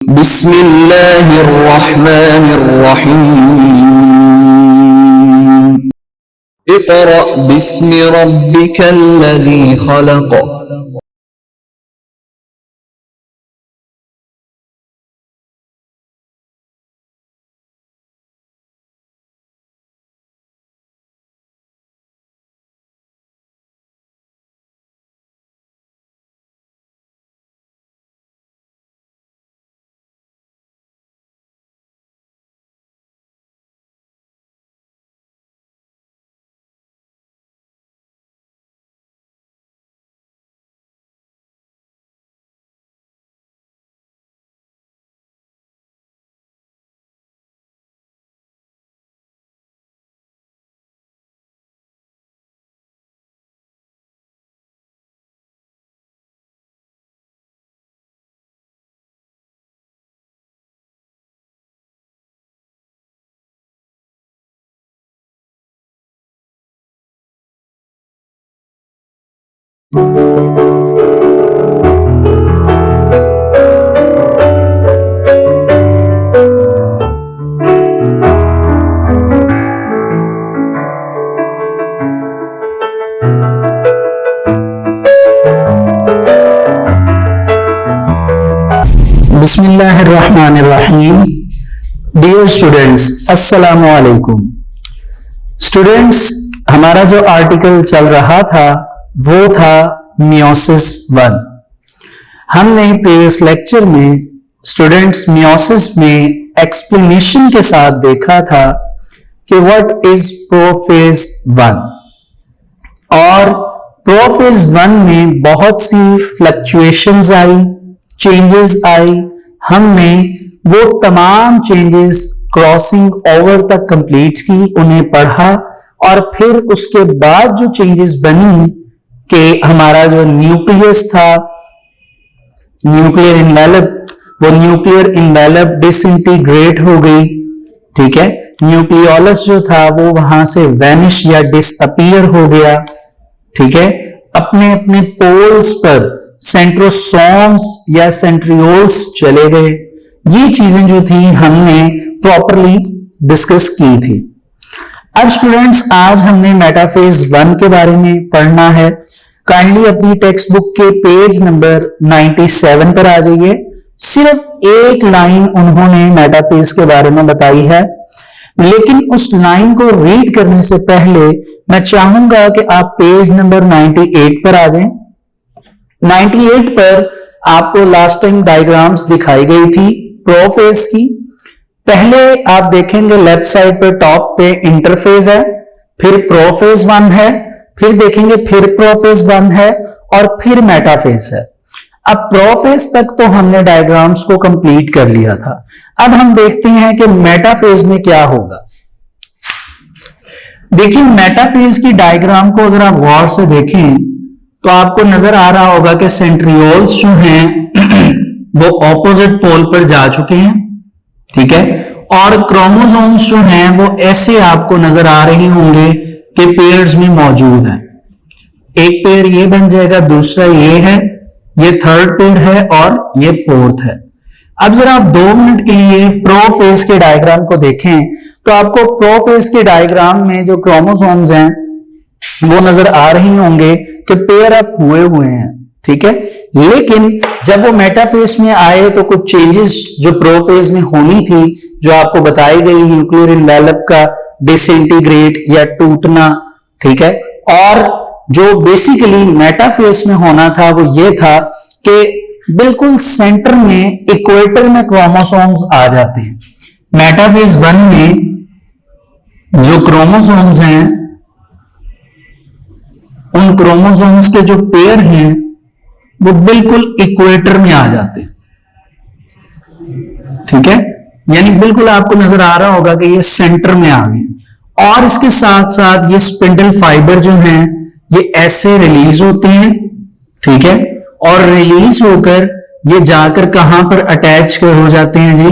बिस्मिल्लाहिर्रहमानिर्रहीम। इक़रा बिस्मि रब्बिकल्लज़ी खलक़। बिस्मिल्लाहिर्रहमानिर्रहीम। Dear students, अस्सलामु अलैकुम। स्टूडेंट्स, हमारा जो आर्टिकल चल रहा था वो था मियोसिस 1। हमने प्रीवियस लेक्चर में स्टूडेंट्स मियोसिस में एक्सप्लेनेशन के साथ देखा था कि व्हाट इज प्रोफेज 1 और प्रोफेज 1 में बहुत सी फ्लक्चुएशंस आई, चेंजेस आई। हमने वो तमाम चेंजेस क्रॉसिंग ओवर तक कंप्लीट की, उन्हें पढ़ा और फिर उसके बाद जो चेंजेस बनी कि हमारा जो न्यूक्लियस था, न्यूक्लियर इन्वेलप, वो न्यूक्लियर इन्वेलप डिसइंटीग्रेट हो गई। ठीक है, न्यूक्लियोलस जो था वो वहां से वैनिश या डिसअपीयर हो गया। ठीक है, अपने अपने पोल्स पर सेंट्रोसोम्स या सेंट्रियोल्स चले गए। ये चीजें जो थी हमने प्रॉपरली डिस्कस की थी। अब स्टूडेंट्स, आज हमने मेटाफेज 1 के बारे में पढ़ना है। काइंडली अपनी टेक्स्ट बुक के पेज नंबर 97 पर आ जाइए। सिर्फ एक लाइन उन्होंने मेटाफेज के बारे में बताई है, लेकिन उस लाइन को रीड करने से पहले मैं चाहूंगा कि आप पेज नंबर 98 पर आ जाएं। 98 पर आपको लास्ट टाइम डायग्राम्स दिखाई गई थी प्रोफेज की। पहले आप देखेंगे लेफ्ट साइड पर टॉप पे इंटरफेज है, फिर प्रोफेज 1 है, फिर देखेंगे फिर प्रोफेज 1 है और फिर मेटाफेज है। अब प्रोफेज तक तो हमने डायग्राम्स को कंप्लीट कर लिया था। अब हम देखते हैं कि मेटाफेज में क्या होगा। देखिए, मेटाफेज की डायग्राम को अगर आप गौर से देखें तो आपको नजर आ रहा होगा कि सेंट्रियोल्स जो हैं वो ऑपोजिट पोल पर जा चुके हैं। ठीक है, और क्रोमोसोम्स जो हैं वो ऐसे आपको नजर आ रहे होंगे कि पेयर्स में मौजूद है। एक पेयर ये बन जाएगा, दूसरा ये है, ये थर्ड पेयर है और ये फोर्थ है। अब जरा आप 2 मिनट के लिए प्रोफेज के डायग्राम को देखें तो आपको प्रोफेज के डायग्राम में जो क्रोमोसोम्स हैं वो नजर आ रही होंगे कि पेयर अप हुए हैं। ठीक है, लेकिन जब वो मेटाफेज में आए तो कुछ चेंजेस जो प्रोफेज में होनी थी, जो आपको बताई गई, न्यूक्लियर इन्वेलप का डिसइंटीग्रेट या टूटना। ठीक है, और जो बेसिकली मेटाफेज में होना था वो ये था कि बिल्कुल सेंटर में इक्वेटर में क्रोमोसोम्स आ जाते हैं। मेटाफेज 1 में जो क्रोमोसोम्स हैं उन क्रोमोसोम्स के जो पेयर हैं वो बिल्कुल इक्वेटर में आ जाते हैं। ठीक है, यानी बिल्कुल आपको नजर आ रहा होगा कि ये सेंटर में आ गए। और इसके साथ साथ ये स्पिंडल फाइबर जो हैं ये ऐसे रिलीज होते हैं। ठीक है, और रिलीज होकर ये जाकर कहां पर अटैच हो जाते हैं जी,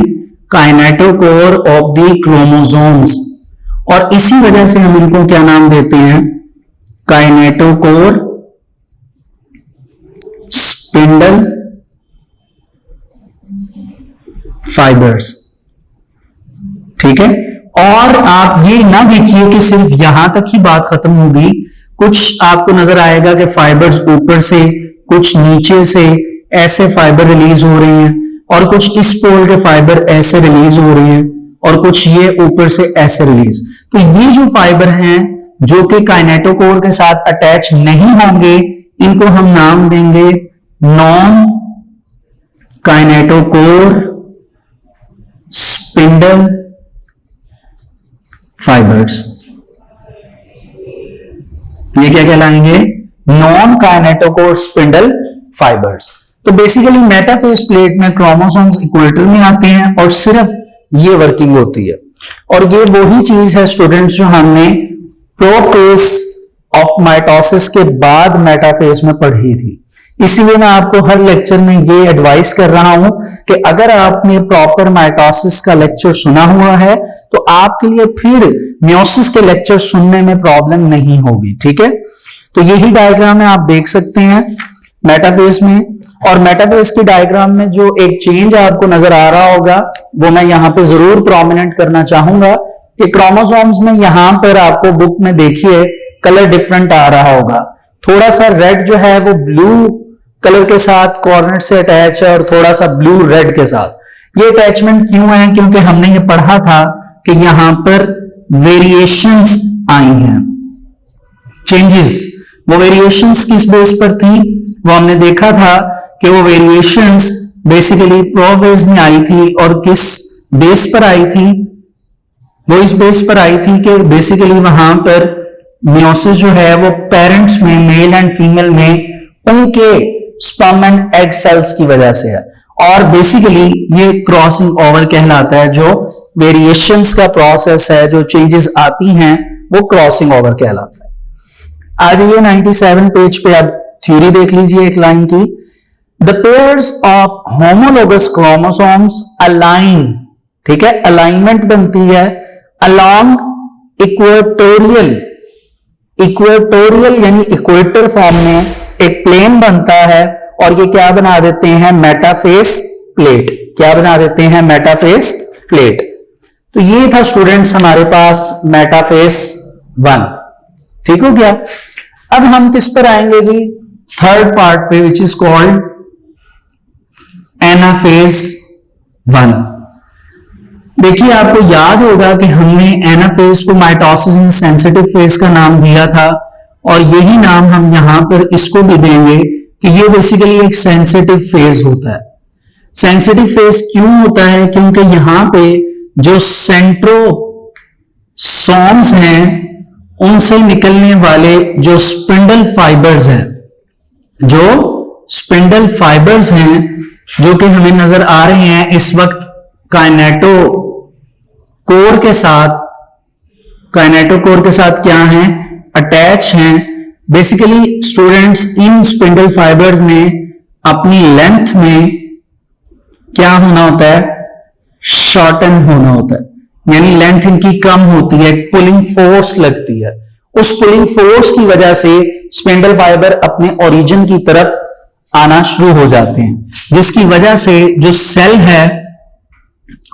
काइनेटोकोर ऑफ द क्रोमोसोम्स। और इसी वजह से हम इनको क्या नाम देते हैं, काइनेटोकोर, स्पिंडल फाइबर्स, ठीक है। और आप ये ना देखिए कि सिर्फ यहां तक ही बात खत्म होगी, कुछ आपको नजर आएगा कि फाइबर्स ऊपर से, कुछ नीचे से ऐसे फाइबर रिलीज हो रहे हैं, और कुछ इस पोल के फाइबर ऐसे रिलीज हो रहे हैं, और कुछ ये ऊपर से ऐसे रिलीज। तो ये जो फाइबर हैं जो कि काइनेटोकोर के साथ अटैच नहीं होंगे, इनको हम नाम देंगे नॉन काइनेटोकोर स्पिंडल फाइबर्स। ये क्या कहलाएंगे? Non kinetochore spindle fibres. तो बेसिकली मेटाफेज प्लेट में क्रोमोसोम्स इक्वेटर में आते हैं और सिर्फ ये वर्किंग होती है। और ये वही चीज है स्टूडेंट्स जो हमने प्रोफेज ऑफ माइटोसिस के बाद मेटाफेज में पढ़ी थी। इसीलिए मैं आपको हर लेक्चर में ये एडवाइस कर रहा हूं कि अगर आपने प्रॉपर माइटोसिस का लेक्चर सुना हुआ है तो आपके लिए फिर मियोसिस के लेक्चर सुनने में प्रॉब्लम नहीं होगी, ठीक है। तो यही डायग्राम है, आप देख सकते हैं मेटाफेज में। और मेटाफेज की डायग्राम में जो एक चेंज आपको नजर आ रहा होगा वो मैं यहां पे जरूर प्रोमिनेंट करना चाहूंगा कि क्रोमोसोम्स में यहां पर आपको बुक में देखिए कलर डिफरेंट आ रहा होगा। थोड़ा सा रेड जो है वो ब्लू कलर के साथ कॉर्नर से अटैच है और थोड़ा सा ब्लू रेड के साथ। ये अटैचमेंट क्यों है? क्योंकि हमने ये पढ़ा था कि यहां पर वेरिएशंस आई हैं, चेंजेस। वो वेरिएशंस किस बेस पर थी? वो हमने देखा था कि वो वेरिएशंस बेसिकली प्रोफेज में आई थी। और किस बेस पर आई थी? वो इस बेस पर आई थी कि बेसिकली वहां पर मियोसिस जो है वो पेरेंट्स में, मेल एंड फीमेल में, उनके स्पर्म एंड एग सेल्स की वजह से है। और बेसिकली ये क्रॉसिंग ओवर कहलाता है। जो वेरिएशंस का प्रोसेस है, जो चेंजेस आती हैं, वो क्रॉसिंग ओवर कहलाता है। आ जाइए 97 पेज पे, आप थ्योरी देख लीजिए एक लाइन की। The pairs of homologous chromosomes align, ठीक है, अलाइनमेंट बनती है अलोंग इक्वेटोरियल, इक्वेटोरियल यानी इक्वेटर फॉर्म में एक प्लेन बनता है। और ये क्या बना देते हैं? Metaphase plate. क्या बना देते हैं? Metaphase plate. तो ये था स्टूडेंट्स हमारे पास मेटाफेज 1, ठीक हो गया। अब हम किस पर आएंगे जी? थर्ड पार्ट पे, विच इज कॉल्ड एनाफेज 1। देखिए आपको याद होगा कि हमने एनाफेज को माइटोसिस इन सेंसिटिव फेज का नाम दिया था, और यही नाम हम यहां पर इसको भी देंगे कि ये बेसिकली एक सेंसिटिव फेज होता है। सेंसिटिव फेज क्यों होता है? क्योंकि यहां पे जो सेंट्रोसोम्स हैं उनसे निकलने वाले जो स्पिंडल फाइबर्स हैं, जो स्पिंडल फाइबर्स हैं जो कि हमें नजर आ रहे हैं इस वक्त काइनेटोकोर के साथ, काइनेटोकोर के साथ क्या है? अटैच हैं। Basically students in spindle fibres ने अपनी लेंथ में क्या होना होता है? शॉर्टन होना होता है, यानी लेंथ इनकी कम होती है, पुलिंग फोर्स लगती है। उस पुलिंग फोर्स की वजह से स्पिंडल फाइबर अपने ओरिजिन की तरफ आना शुरू हो जाते हैं, जिसकी वजह से जो सेल है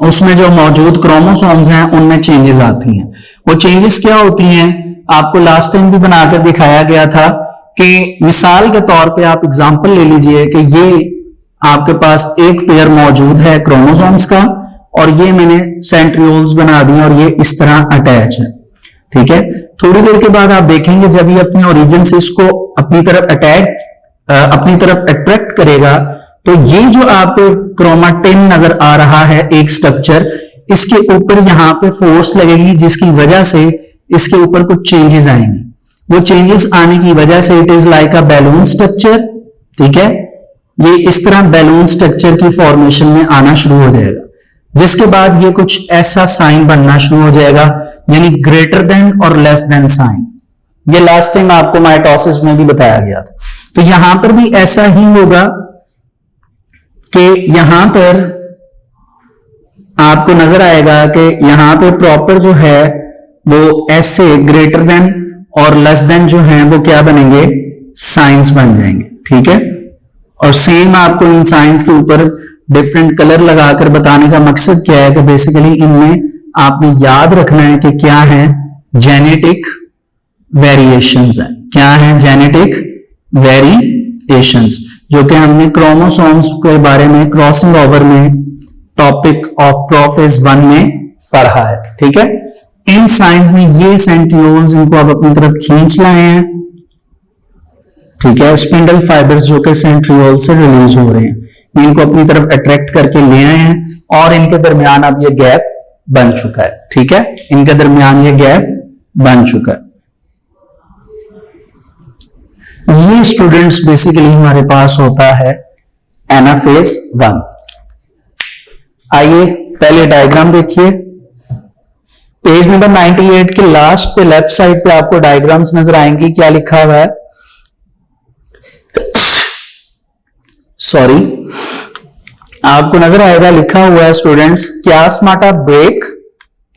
उसमें जो मौजूद क्रोमोसोम्स हैं उनमें चेंजेस आती हैं। वो चेंजेस क्या होती हैं? आपको लास्ट टाइम भी बनाकर दिखाया गया था कि मिसाल के तौर पे आप एग्जांपल ले लीजिए कि ये आपके पास एक पेयर मौजूद है क्रोमोसोम्स का, और ये मैंने सेंट्रियोल्स बना दिए और ये इस तरह अटैच है, ठीक है। थोड़ी देर के बाद आप देखेंगे जब ये अपने ओरिजिन से इसको अपनी तरफ अट्रैक्ट करेगा, तो ये जो आपको क्रोमाटिन नजर आ रहा है एक स्ट्रक्चर, इसके ऊपर यहां पे फोर्स लगेगी, जिसकी वजह से इसके ऊपर कुछ चेंजेस आएंगे। वो चेंजेस आने की वजह से it is like a balloon structure, ठीक है। ये इस तरह बैलून स्ट्रक्चर की फॉर्मेशन में आना शुरू हो जाएगा, जिसके बाद ये कुछ ऐसा साइन बनना शुरू हो जाएगा, यानी ग्रेटर देन और लेस देन साइन। ये लास्ट टाइम आपको माइटोसिस में भी बताया गया था। तो यहां पर भी ऐसा ही होगा कि यहां पर आपको नजर आएगा कि यहां पे प्रॉपर जो है वो ऐसे ग्रेटर देन और लेस देन जो है वो क्या बनेंगे? साइंस बन जाएंगे, ठीक है। और सेम आपको इन साइंस के ऊपर डिफरेंट कलर लगाकर बताने का मकसद क्या है कि बेसिकली इनमें आपने याद रखना है कि क्या है, जेनेटिक वेरिएशंस है। क्या है? जेनेटिक वेरिएशंस, जो कि हमने क्रोमोसोम्स के बारे में क्रॉसिंग ओवर में टॉपिक ऑफ प्रोफेज 1 में पढ़ा है। ठीक है, इन साइंस में ये सेंट्रियोल्स, इनको आप अपनी तरफ खींच लाए हैं। ठीक है, स्पिंडल फाइबर्स जो कि सेंट्रियोल से रिलीज हो रहे हैं, इनको अपनी तरफ अट्रैक्ट करके ले आए हैं और इनके दरमियान अब ये गैप बन चुका है। ठीक है, इनके दरमियान ये गैप बन चुका है। ये स्टूडेंट्स बेसिकली हमारे पास होता है एनाफेज 1। आइए पहले डायग्राम देखिए। पेज नंबर 98 के लास्ट पे लेफ्ट साइड पे आपको डायग्राम्स नजर आएंगी। क्या लिखा हुआ है? सॉरी, आपको नजर आएगा, लिखा हुआ है स्टूडेंट्स क्यास्माटा ब्रेक।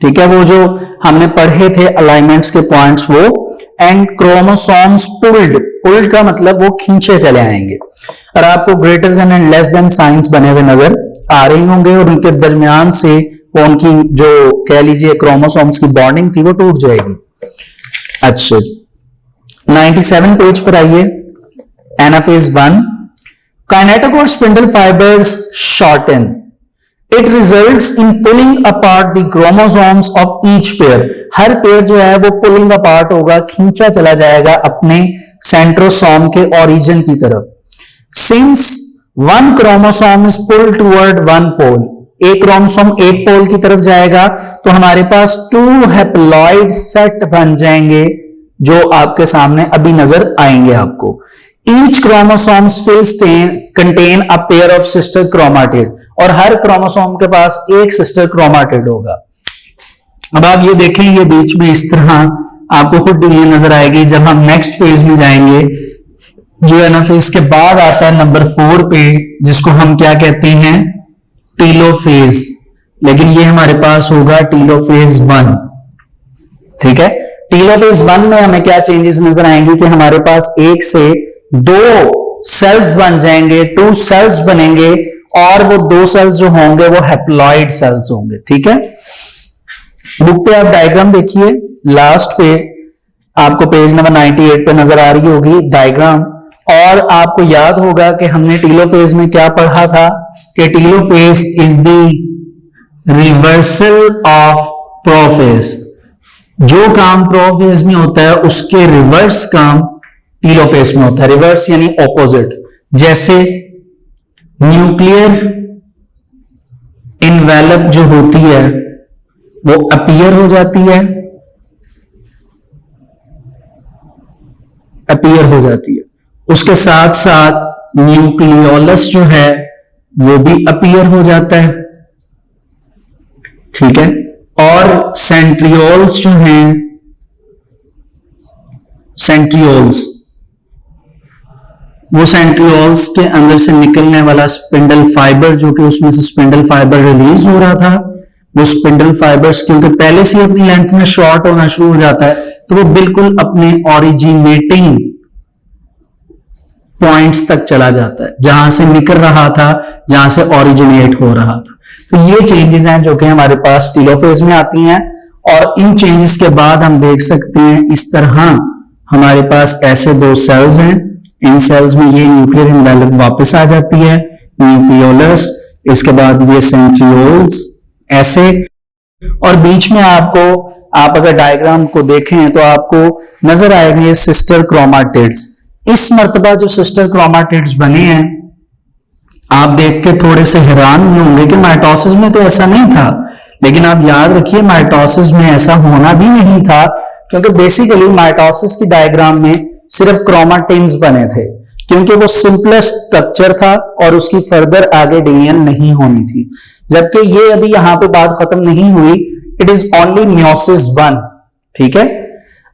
ठीक है, वो जो हमने पढ़े थे अलाइनमेंट्स के पॉइंट्स वो, एंड क्रोमोसोम्स पुल्ड। पुल्ड का मतलब वो खींचे चले आएंगे और आपको greater than and less then science बने हुए नजर आ रही होंगे और उनके दरमियान से वो उनकी जो कह लीजिए क्रोमोसोम्स की बॉन्डिंग थी वो टूट जाएगी। अच्छा, 97 पेज पर आइए। Anaphase 1, kinetochore spindle fibres shorten, it results in pulling apart the chromosomes of each pair. Her pair जो है वो पुलिंग अपार्ट होगा, खींचा चला जाएगा अपने सेंट्रोसोम के ओरिजिन की तरफ। Since one chromosome is pulled toward one pole, एक क्रोमोसोम एक पोल की तरफ जाएगा तो हमारे पास 2 हैप्लॉइड सेट बन जाएंगे जो आपके सामने अभी नजर आएंगे आपको। Each chromosome still contain a pair of sister chromatid, और हर क्रोमोसोम के पास एक सिस्टर क्रोमाटिड होगा। अब आप ये देखेंगे बीच में इस तरह आपको खुद ये नजर आएगी जब हम नेक्स्ट फेज में जाएंगे, जो एनाफेज के बाद आता है नंबर 4 पे, जिसको हम क्या कहते हैं? टीलोफेज। लेकिन ये हमारे पास होगा टीलोफेज 1। ठीक है, टीलोफेज 1 में हमें क्या चेंजेस नजर आएंगे कि हमारे पास 1 से 2 सेल्स बन जाएंगे, 2 सेल्स बनेंगे और वो 2 सेल्स जो होंगे वो हैप्लॉइड सेल्स होंगे। ठीक है, बुक पे आप डायग्राम देखिए, लास्ट पे आपको पेज नंबर 98 पे नजर आ रही होगी डायग्राम। और आपको याद होगा कि हमने टीलोफेज में क्या पढ़ा था कि telophase is the reversal of prophase. जो काम प्रोफेज में होता है उसके रिवर्स काम टीलोफेज में होता है। रिवर्स यानी ऑपोजिट। जैसे न्यूक्लियर इनवेलप जो होती है वो अपीयर हो जाती है, अपीयर हो जाती है, उसके साथ साथ न्यूक्लियोलस जो है वो भी अपीयर हो जाता है। ठीक है, और सेंट्रियोल्स जो हैं, सेंट्रियोल्स, वो सेंट्रियोल्स के अंदर से निकलने वाला स्पिंडल फाइबर, जो कि उसमें से स्पिंडल फाइबर रिलीज हो रहा था, वो स्पिंडल फाइबर्स क्योंकि पहले से अपनी लेंथ में शॉर्ट होना शुरू हो जाता है तो वो बिल्कुल अपने ओरिजिनेटिंग पॉइंट्स तक चला जाता है, जहां से निकल रहा था, जहां से ओरिजिनेट हो रहा था। तो ये चेंजेस हैं जो कि हमारे पास टीलोफेज में आती हैं। और इन चेंजेस के बाद हम देख सकते हैं इस तरह हमारे पास ऐसे 2 सेल्स हैं, इन सेल्स में ये न्यूक्लियर इनवेलप वापस आ जाती है, न्यूक्लियोलस, इसके बाद ये सेंट्रियोल्स ऐसे, और बीच में आपको, आप अगर डायग्राम को देखें तो आपको नजर आएंगे सिस्टर क्रोमाटिड्स। इस मर्तबा जो सिस्टर क्रोमाटिड्स बने हैं आप देख के थोड़े से हैरान होंगे कि माइटोसिस में तो ऐसा नहीं था, लेकिन आप याद रखिए माइटोसिस में ऐसा होना भी नहीं था, क्योंकि बेसिकली माइटोसिस की डायग्राम में सिर्फ क्रोमाटिन्स बने थे, क्योंकि वो सिंपलेस्ट स्ट्रक्चर था और उसकी फर्दर आगे डिवीजन नहीं होनी थी। जबकि ये अभी यहां पे बात खत्म नहीं हुई, इट इज ओनली मियोसिस 1। ठीक है,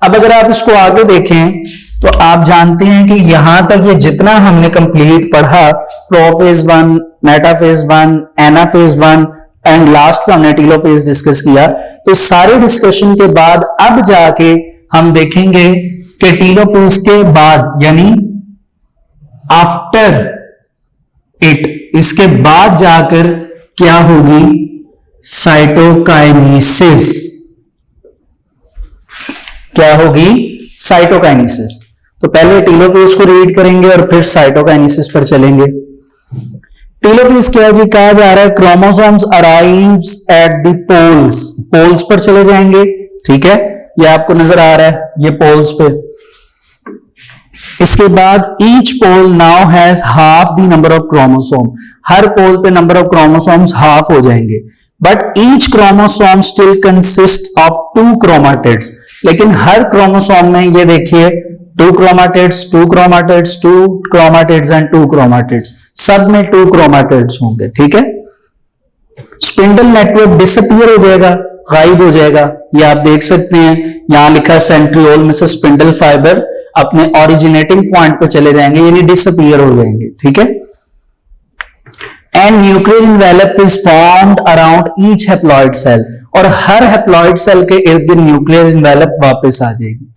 अब अगर आप इसको आगे देखें तो आप जानते हैं कि यहां तक ये जितना हमने कंप्लीट पढ़ा, prophase 1, metaphase 1, anaphase 1 and last में हमने टीलोफेज डिस्कस किया, तो सारे डिस्कशन के बाद अब जाके हम देखेंगे कि टीलोफेज के बाद यानी आफ्टर इट इसके बाद जाकर क्या होगी, साइटोकाइनेसिस। क्या होगी, साइटोकाइनेसिस। तो पहले टेलोफेज को रीड करेंगे और फिर साइटोकाइनेसिस पर चलेंगे। टेलोफेज क्या है जी, कहा जा रहा है chromosomes arrives at the poles, poles पर चले जाएंगे। ठीक है, ये आपको नजर आ रहा है, ये पोल्स पे। इसके बाद each pole now has half the number of chromosome, हर पोल पे नंबर ऑफ क्रोमोसोम्स हाफ हो जाएंगे। But each chromosome still consist of 2 chromatids, लेकिन हर क्रोमोसोम में ये देखिए 2 chromatids, 2 chromatids, 2 chromatids and 2 chromatids, सब में 2 क्रोमाटिड्स होंगे। ठीक है, स्पिंडल नेटवर्क डिसअपीयर हो जाएगा, गायब हो जाएगा। ये आप देख सकते हैं, यहां लिखा सेंट्रियोल में से स्पिंडल फाइबर अपने ओरिजिनेटिंग पॉइंट पे चले जाएंगे, यानी डिसअपीयर हो जाएंगे। ठीक है, and nuclear envelope is formed around each haploid cell, और हर हैप्लॉइड सेल के इर्द गिर्द न्यूक्लियर एनवेलप वापस आ जाएगी।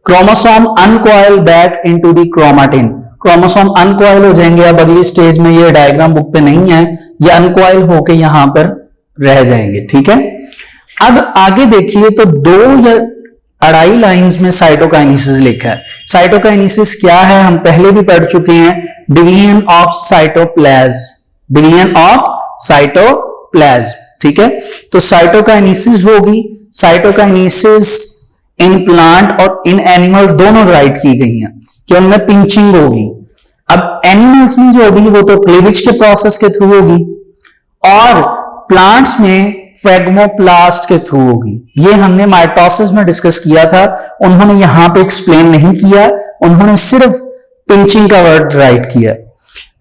Chromosome uncoil back into the chromatin, chromosome uncoil हो जाएंगे। अब अगली स्टेज में, ये डायग्राम बुक पे नहीं है, ये अनकॉइल होके यहां पर रह जाएंगे। ठीक है, अब आगे देखिए तो 2 या 2.5 लाइंस में साइटोकाइनेसिस लिखा है। साइटोकाइनेसिस क्या है, हम पहले भी पढ़ चुके हैं, division of cytoplasm, division of cytoplasm. ठीक है, तो साइटोकाइनेसिस होगी। साइटोकाइनेसिस इन प्लांट और इन एनिमल्स दोनों राइट की गई हैं कि उनमें पिंचिंग होगी। अब एनिमल्स में जो होगी वो तो क्लीवेज के प्रोसेस के थ्रू होगी, और प्लांट्स में फ्रेगमोप्लास्ट के थ्रू होगी। ये हमने माइटोसिस में डिस्कस किया था, उन्होंने यहां पे एक्सप्लेन नहीं किया, उन्होंने सिर्फ पिंचिंग का वर्ड राइट किया।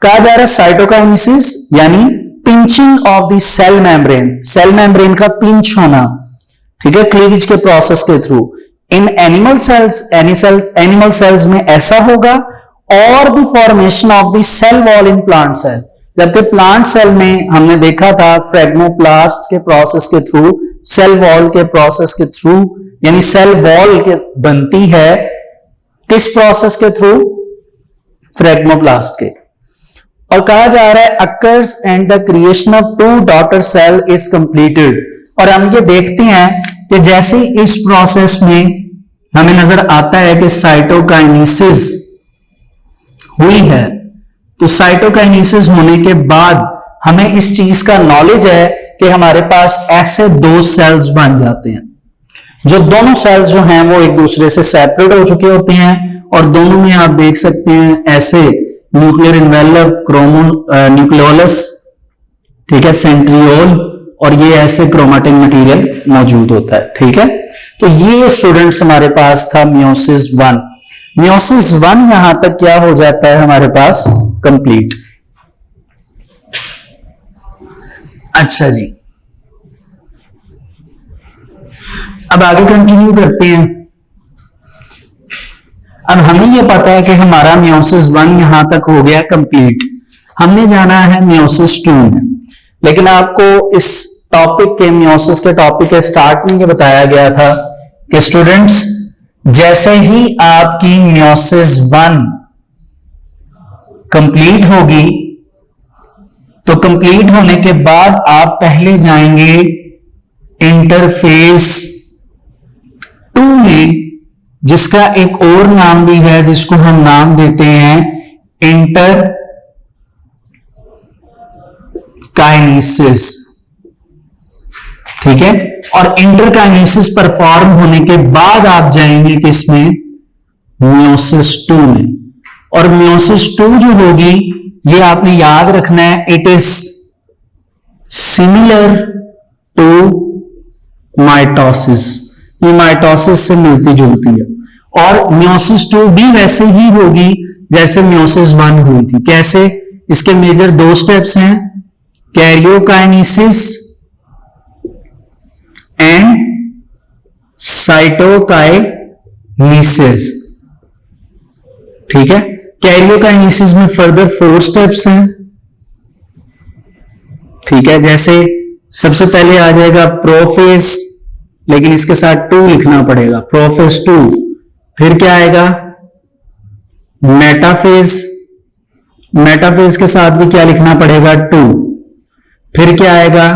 कहा जा रहा है साइटोकाइनेसिस यानी pinching off the cell membrane, cell membrane का पिंच होना। ठीक है, क्लीवेज के प्रोसेस के through. In animal cells, animal cells में ऐसा होगा, और the formation of the cell wall in plant cell, जबकि प्लांट सेल में हमने देखा था फ्रेगमोप्लास्ट के प्रोसेस के थ्रू, सेल वॉल के प्रोसेस के थ्रू, यानी सेल वॉल के बनती है किस प्रोसेस के थ्रू, फ्रेगमोप्लास्ट के। और कहा जा रहा है occurs and the creation of 2 daughter cell is completed. और हम ये देखते हैं कि जैसे इस प्रोसेस में हमें नजर आता है कि साइटोकाइनेसिस हुई है, तो साइटोकाइनेसिस होने के बाद हमें इस चीज का नॉलेज है कि हमारे पास ऐसे 2 सेल्स बन जाते हैं, जो दोनों सेल्स जो हैं वो एक दूसरे से सेपरेट हो चुके होते हैं, और दोनों में आप देख सकते हैं ऐसे न्यूक्लियर एनवेलप, न्यूक्लियोलस, ठीक है, सेंट्रियोल, और ये ऐसे क्रोमेटिन मटेरियल मौजूद होता है। ठीक है, तो ये स्टूडेंट्स हमारे पास था मियोसिस 1। मियोसिस 1 यहां तक क्या हो जाता है हमारे पास, कंप्लीट। अच्छा जी, अब आगे कंटिन्यू करते हैं। अब हमें यह पता है कि हमारा मियोसिस 1 यहां तक हो गया कंप्लीट, हमने जाना है मियोसिस 2 में। लेकिन आपको इस टॉपिक के, मियोसिस के टॉपिक के स्टार्ट में ये बताया गया था कि स्टूडेंट्स जैसे ही आपकी मियोसिस 1 कंप्लीट होगी, तो कंप्लीट होने के बाद आप पहले जाएंगे इंटरफेज 2 में, जिसका एक और नाम भी है, जिसको हम नाम देते हैं इंटर काइनेसिस। ठीक है, और इंटरकाइनेसिस परफॉर्म होने के बाद आप जाएंगे किसमें, मियोसिस 2 में। और मियोसिस 2 जो होगी, ये आपने याद रखना है, it is similar to mitosis, ये माइटोसिस से मिलती जुलती है। और मियोसिस 2 भी वैसे ही होगी जैसे मियोसिस 1 हुई थी। कैसे, इसके मेजर 2 स्टेप्स हैं, कैरियोकाइनेसिस एंड साइटोकाइनेसिस। ठीक है, कैरियोकाइनेसिस में फर्दर 4 स्टेप्स हैं। ठीक है, जैसे सबसे पहले आ जाएगा प्रोफेज, लेकिन इसके साथ 2 लिखना पड़ेगा, प्रोफेज 2। फिर क्या आएगा, मेटाफेज, मेटाफेज के साथ भी क्या लिखना पड़ेगा 2। फिर क्या आएगा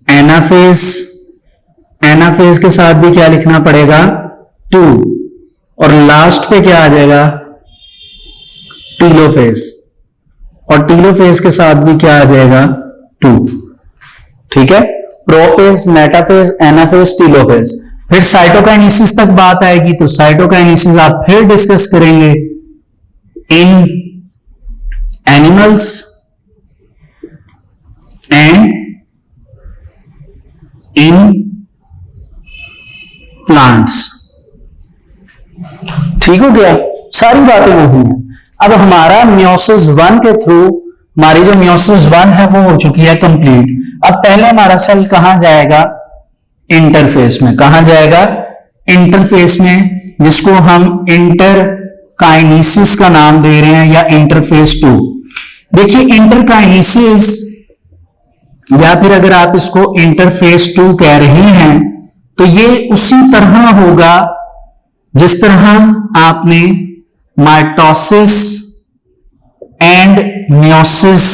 एनाफेज, एनाफेज के साथ भी क्या लिखना पड़ेगा 2। और लास्ट पे क्या आ जाएगा टीलोफेज, और टीलोफेज के साथ भी क्या आ जाएगा 2। ठीक है, प्रोफेज, मेटाफेज, एनाफेज, टीलोफेज। फिर साइटोकाइनेसिस तक बात आएगी, तो साइटोकाइनेसिस आप फिर डिस्कस करेंगे इन एनिमल्स एंड इन प्लांट्स। ठीक हो गया, सारी बातें वही हैं। अब हमारा मियोसिस 1 के थ्रू हमारी जो मियोसिस 1 है वो हो चुकी है कंप्लीट। अब पहले हमारा सेल कहां जाएगा इंटरफेस में, कहां जाएगा इंटरफेस में, जिसको हम इंटरकाइनेसिस का नाम दे रहे हैं या इंटरफेस 2। देखिए इंटरकाइनेसिस या फिर अगर आप इसको इंटरफेस 2 कह रहे हैं तो ये उसी तरह होगा जिस तरह आपने माइटोसिस एंड मियोसिस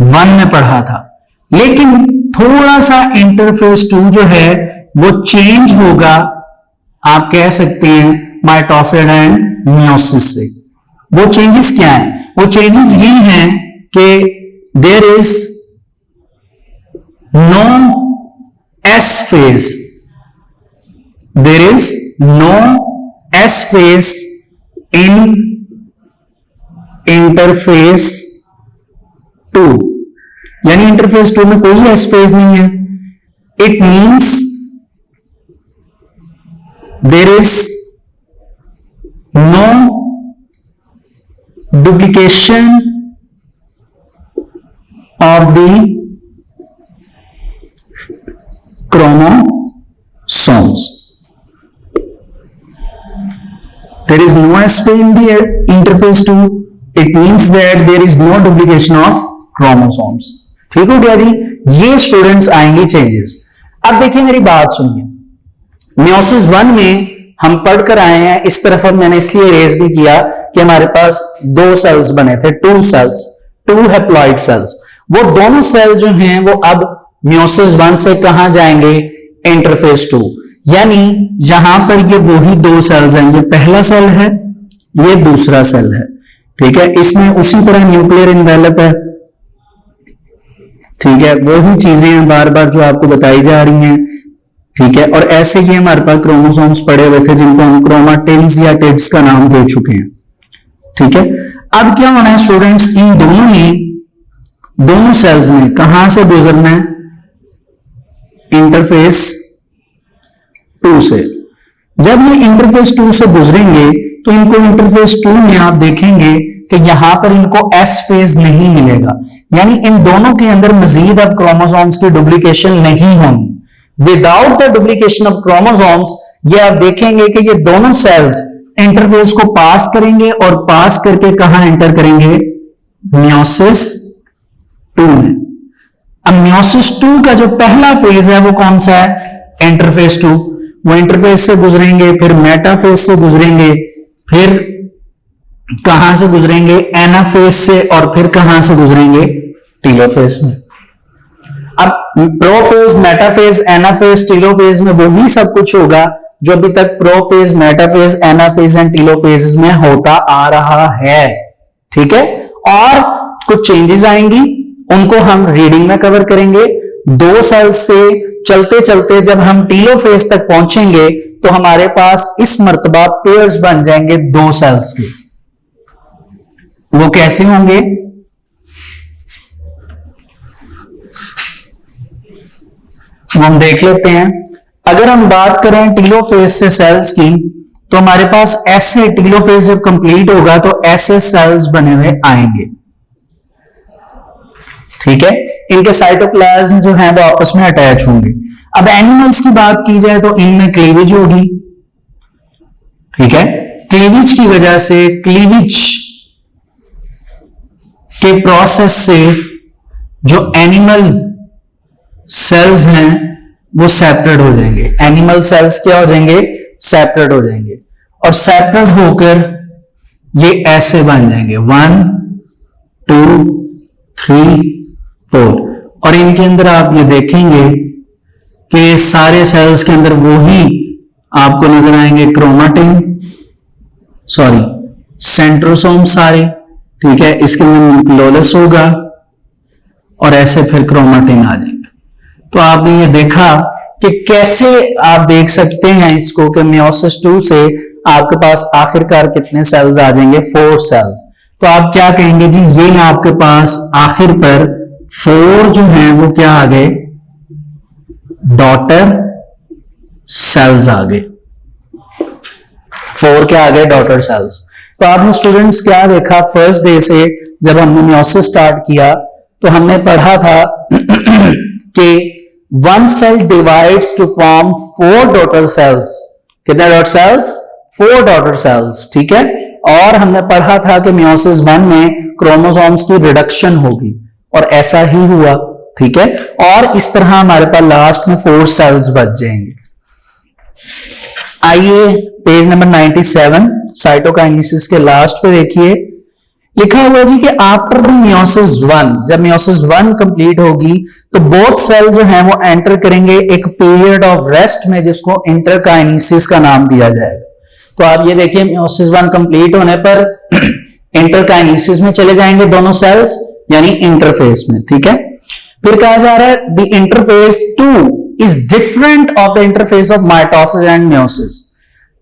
1 में पढ़ा था, लेकिन थोड़ा सा इंटरफेस 2 जो है वो चेंज होगा, आप कह सकते हैं माइटोसिस एंड मियोसिस से। वो चेंजेस क्या है? वो चेंजेस ये हैं कि there is no S phase, there is no S phase in interphase 2, यानी इंटरफेस 2 में कोई एस फेज नहीं है। It means there is no duplication of the chromosomes. There is no SP in the interphase 2. It means that there is no duplication of chromosomes. ठीक हो गया जी, ये students आएंगे चेंजेस। अब देखिए मेरी बात सुनिए, मियोसिस 1 में हम पढ़कर आए हैं, इस तरफ अब मैंने इसलिए रेज नहीं किया कि हमारे पास 2 सेल्स बने थे, 2 सेल्स, 2 हैप्लॉइड सेल्स। वो दोनों सेल जो हैं वो अब मियोसिस 1 से कहां जाएंगे इंटरफेस 2, यानी यहां पर ये वही 2 सेल्स हैं, ये पहला सेल है, ये दूसरा सेल है। ठीक है, इसमें उसी तरह न्यूक्लियर इनवेलप है। ठीक है, वही चीजें हैं बार बार जो आपको बताई जा रही हैं। ठीक है, और ऐसे ही हमारे पास क्रोमोसोम्स पड़े हुए थे जिनको हम क्रोमाटिन्स या टिड्स का नाम दे चुके हैं। ठीक है, अब क्या होना है स्टूडेंट्स, इन दोनों ने, दोनों सेल्स ने कहां से गुजरना है इंटरफेस 2 से। जब ये इंटरफेस 2 से गुजरेंगे तो इनको इंटरफेस 2 में आप देखेंगे कि यहां पर इनको एस फेज नहीं मिलेगा, यानी इन दोनों के अंदर मजीद अब क्रोमोसोम्स की डुप्लीकेशन नहीं होगी। Without the duplication of chromosomes ये आप देखेंगे कि ये दोनों सेल्स इंटरफेस को पास करेंगे और पास करके कहां एंटर करेंगे मियोसिस 2 में। अब मियोसिस 2 का जो पहला फेज है वो कौन सा है इंटरफेस 2, वो इंटरफेस से गुजरेंगे, फिर मेटाफेज से गुजरेंगे, फिर कहां से गुजरेंगे एनाफेज से, और फिर कहां से गुजरेंगे टीलोफेज में। अब प्रोफेज, मेटाफेज, एनाफेज, टीलोफेज में वो भी सब कुछ होगा जो अभी तक prophase, metaphase, anaphase and telophase में होता आ रहा है। ठीक है, और कुछ चेंजेस आएंगी, उनको हम रीडिंग में कवर करेंगे। 2 सेल्स से चलते चलते जब हम टीलोफेज तक पहुंचेंगे तो हमारे पास इस मर्तबा पेयर्स बन जाएंगे 2 सेल्स के। वो कैसे होंगे, हम देख लेते हैं। अगर हम बात करें टीलोफेज से सेल्स की तो हमारे पास ऐसे टीलोफेज जब कंप्लीट होगा तो ऐसे सेल्स बने हुए आएंगे। ठीक है, इनके साइटोप्लाज्म जो है वो आपस में अटैच होंगे। अब एनिमल्स की बात की जाए तो इनमें क्लीवेज होगी। ठीक है, क्लीवेज की वजह से, क्लीवेज के प्रोसेस से जो एनिमल सेल्स हैं वो सेपरेट हो जाएंगे। एनिमल सेल्स क्या हो जाएंगे, सेपरेट हो जाएंगे, और सेपरेट होकर ये ऐसे बन जाएंगे 1 2 3 4, और इनके अंदर आप ये देखेंगे कि सारे सेल्स के अंदर वो ही आपको नजर आएंगे क्रोमाटिन, सॉरी सेंट्रोसोम सारे, ठीक है। इसके अंदर न्यूक्लियोलस होगा और ऐसे फिर क्रोमाटिन आ जाएंगे। तो आपने ये देखा कि कैसे आप देख सकते हैं इसको कि मियोसिस 2 से आपके पास आखिरकार कितने सेल्स आ जाएंगे, 4 सेल्स। तो आप क्या कहेंगे जी, ये आपके पास आखिर पर 4 जो हैं वो क्या आ गए, डॉटर सेल्स आ गए। 4 क्या आ गए, डॉटर सेल्स। तो आपने स्टूडेंट्स क्या देखा, फर्स्ट डे से जब हमने मियोसिस स्टार्ट किया तो हमने पढ़ा था कि 1 cell divides to form 4 daughter cells. कितने डॉटर सेल्स, 4 डॉटर सेल्स, ठीक है। और हमने पढ़ा था कि मियोसिस 1 में क्रोमोसोम्स की रिडक्शन होगी और ऐसा ही हुआ, ठीक है। और इस तरह हमारे पास लास्ट में 4 सेल्स बच जाएंगे। आइए पेज नंबर 97 साइटोकाइनेसिस के लास्ट पे देखिए, लिखा हुआ जी कि आफ्टर द मियोसिस 1, जब मियोसिस 1 कंप्लीट होगी तो बोथ सेल जो है वो एंटर करेंगे एक पीरियड ऑफ रेस्ट में, जिसको इंटरकाइनेसिस का नाम दिया जाएगा। तो आप ये देखिए मियोसिस 1 कंप्लीट होने पर इंटरकाइनेसिस में चले जाएंगे दोनों सेल्स, यानी इंटरफेस में, ठीक है। फिर कहा जा रहा है the interface 2 is different of the interface of mitosis and meiosis.